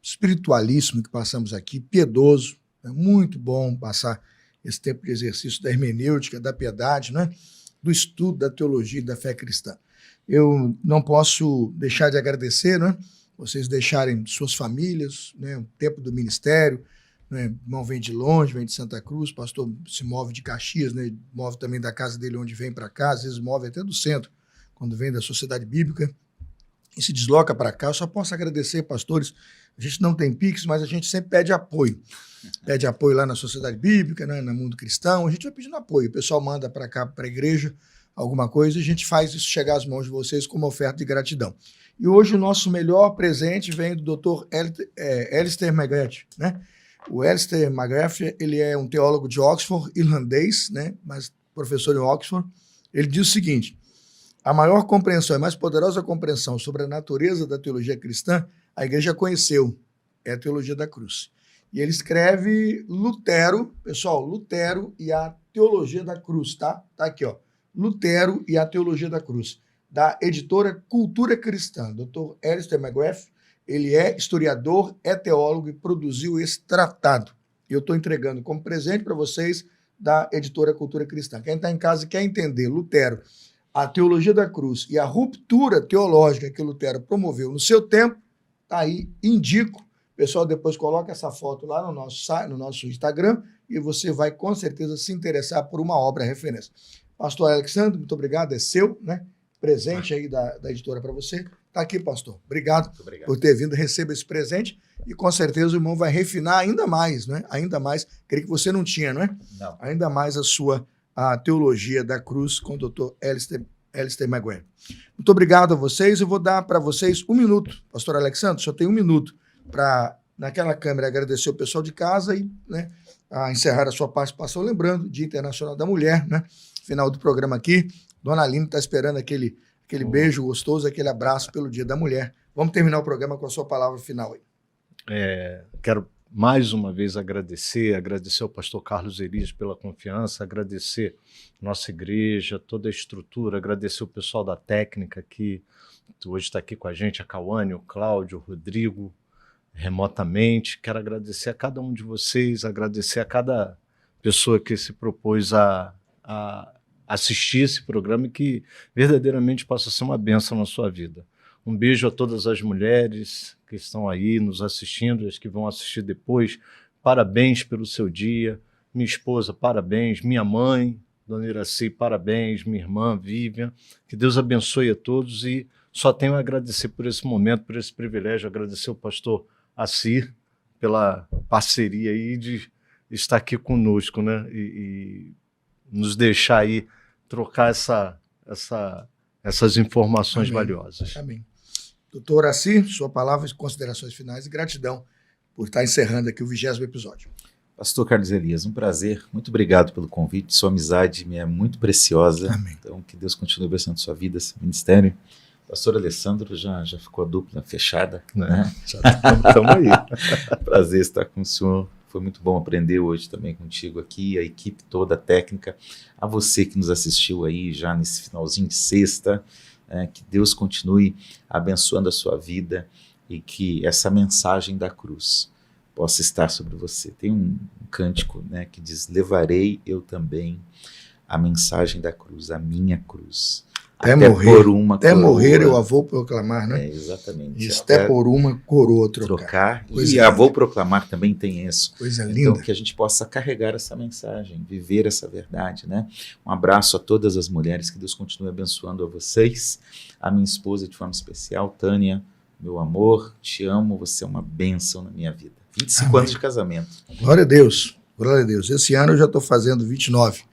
espiritualíssimo que passamos aqui, piedoso, é muito bom passar esse tempo de exercício da hermenêutica, da piedade, né? Do estudo da teologia e da fé cristã. Eu não posso deixar de agradecer, né? Vocês deixarem suas famílias, né? O tempo do ministério, né? O irmão vem de longe, vem de Santa Cruz, o pastor se move de Caxias, né? Move também da casa dele onde vem para cá, às vezes move até do centro, quando vem da Sociedade Bíblica, e se desloca para cá. Eu só posso agradecer, pastores. A gente não tem Pix, mas a gente sempre pede apoio. Pede apoio lá na Sociedade Bíblica, né, no Mundo Cristão. A gente vai pedindo apoio. O pessoal manda para cá, para a igreja, alguma coisa, e a gente faz isso chegar às mãos de vocês como oferta de gratidão. E hoje o nosso melhor presente vem do Dr. Alistair McGrath, né? O Alistair McGrath, ele é um teólogo de Oxford, irlandês, né, mas professor em Oxford. Ele diz o seguinte: a maior compreensão, a mais poderosa compreensão sobre a natureza da teologia cristã, a igreja conheceu, é a teologia da cruz. E ele escreve Lutero, pessoal, Lutero e a teologia da cruz, tá? Tá aqui, ó. Lutero e a teologia da cruz, da editora Cultura Cristã. Dr. Alistair McGrath, ele é historiador, é teólogo e produziu esse tratado. E eu estou entregando como presente para vocês da editora Cultura Cristã. Quem está em casa e quer entender Lutero, a teologia da cruz e a ruptura teológica que Lutero promoveu no seu tempo, tá aí, indico. O pessoal depois coloca essa foto lá no nosso site, no nosso Instagram, e você vai com certeza se interessar por uma obra referência. Pastor Alexandre, muito obrigado, é seu, né? Presente aí da editora para você. Tá aqui, pastor. Obrigado por ter vindo, receba esse presente, e com certeza o irmão vai refinar ainda mais, né? Ainda mais, creio que você não tinha, não é? Não. Ainda mais a teologia da cruz com o Dr. Alistair McGrath. Muito obrigado a vocês. Eu vou dar para vocês 1 minuto. Pastor Alexandre, só tem 1 minuto para, naquela câmera, agradecer o pessoal de casa e, né, a encerrar a sua participação. Lembrando, Dia Internacional da Mulher, né? Final do programa aqui. Dona Aline está esperando aquele beijo gostoso, aquele abraço pelo Dia da Mulher. Vamos terminar o programa com a sua palavra final aí. Quero mais uma vez agradecer ao pastor Carlos Elias pela confiança, agradecer nossa igreja, toda a estrutura, agradecer o pessoal da técnica que hoje está aqui com a gente, a Cauane, o Cláudio, o Rodrigo, remotamente. Quero agradecer a cada um de vocês, agradecer a cada pessoa que se propôs a assistir esse programa e que verdadeiramente possa ser uma bênção na sua vida. Um beijo a todas as mulheres que estão aí nos assistindo, as que vão assistir depois. Parabéns pelo seu dia. Minha esposa, parabéns. Minha mãe, Dona Iraci, parabéns. Minha irmã, Vivian. Que Deus abençoe a todos e só tenho a agradecer por esse momento, por esse privilégio. Agradecer ao pastor Assir pela parceria aí de estar aqui conosco, né? E nos deixar aí trocar essas informações valiosas. Amém. Doutor Assir, sua palavra e considerações finais e gratidão por estar encerrando aqui o 20º episódio. Pastor Carlos Elias, um prazer. Muito obrigado pelo convite. Sua amizade me é muito preciosa. Amém. Então, que Deus continue abençoando sua vida, seu ministério. Pastor Alessandro já ficou a dupla fechada. Né? Já estamos aí. Prazer estar com o senhor. Foi muito bom aprender hoje também contigo aqui, a equipe toda, a técnica. A você que nos assistiu aí já nesse finalzinho de sexta. Que Deus continue abençoando a sua vida e que essa mensagem da cruz possa estar sobre você. Tem um cântico, né, que diz: levarei eu também a mensagem da cruz, a minha cruz, Até morrer eu vou proclamar, né? Exatamente. Isso, até por uma coroa trocar. E a vou proclamar também tem isso. Coisa linda. Então, que a gente possa carregar essa mensagem, viver essa verdade, né? Um abraço a todas as mulheres, que Deus continue abençoando a vocês. A minha esposa de forma especial, Tânia, meu amor, te amo, você é uma bênção na minha vida. 25 anos de casamento. Glória a Deus, glória a Deus. Esse ano eu já estou fazendo 29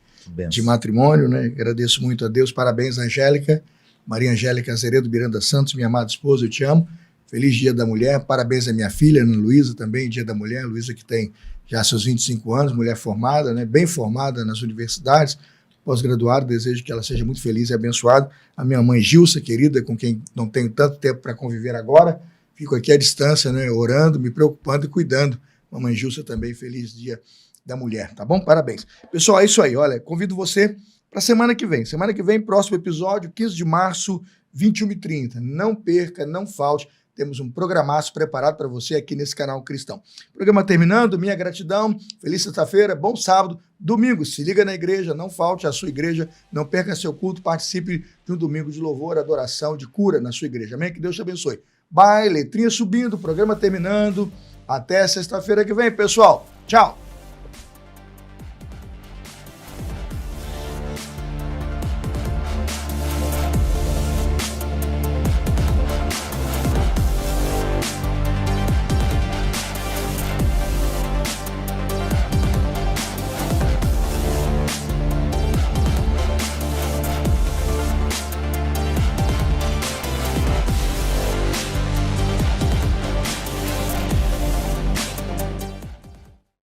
de matrimônio, né? Agradeço muito a Deus, parabéns, Angélica, Maria Angélica Azeredo Miranda Santos, minha amada esposa, eu te amo. Feliz Dia da Mulher, parabéns à minha filha, Ana Luísa, também, Dia da Mulher, Luísa que tem já seus 25 anos, mulher formada, né? Bem formada nas universidades, pós-graduada, desejo que ela seja muito feliz e abençoada. A minha mãe Gilsa, querida, com quem não tenho tanto tempo para conviver agora, fico aqui à distância, né? Orando, me preocupando e cuidando. Mamãe Gilsa também, feliz Dia da Mulher, tá bom? Parabéns. Pessoal, é isso aí, olha, convido você para semana que vem. Semana que vem, próximo episódio, 15 de março, 21h30. Não perca, não falte. Temos um programaço preparado para você aqui nesse canal Cristão. Programa terminando, minha gratidão. Feliz sexta-feira, bom sábado. Domingo, se liga na igreja, não falte à sua igreja, não perca seu culto, participe de um domingo de louvor, adoração, de cura na sua igreja. Amém? Que Deus te abençoe. Bye, letrinha subindo, programa terminando. Até sexta-feira que vem, pessoal. Tchau.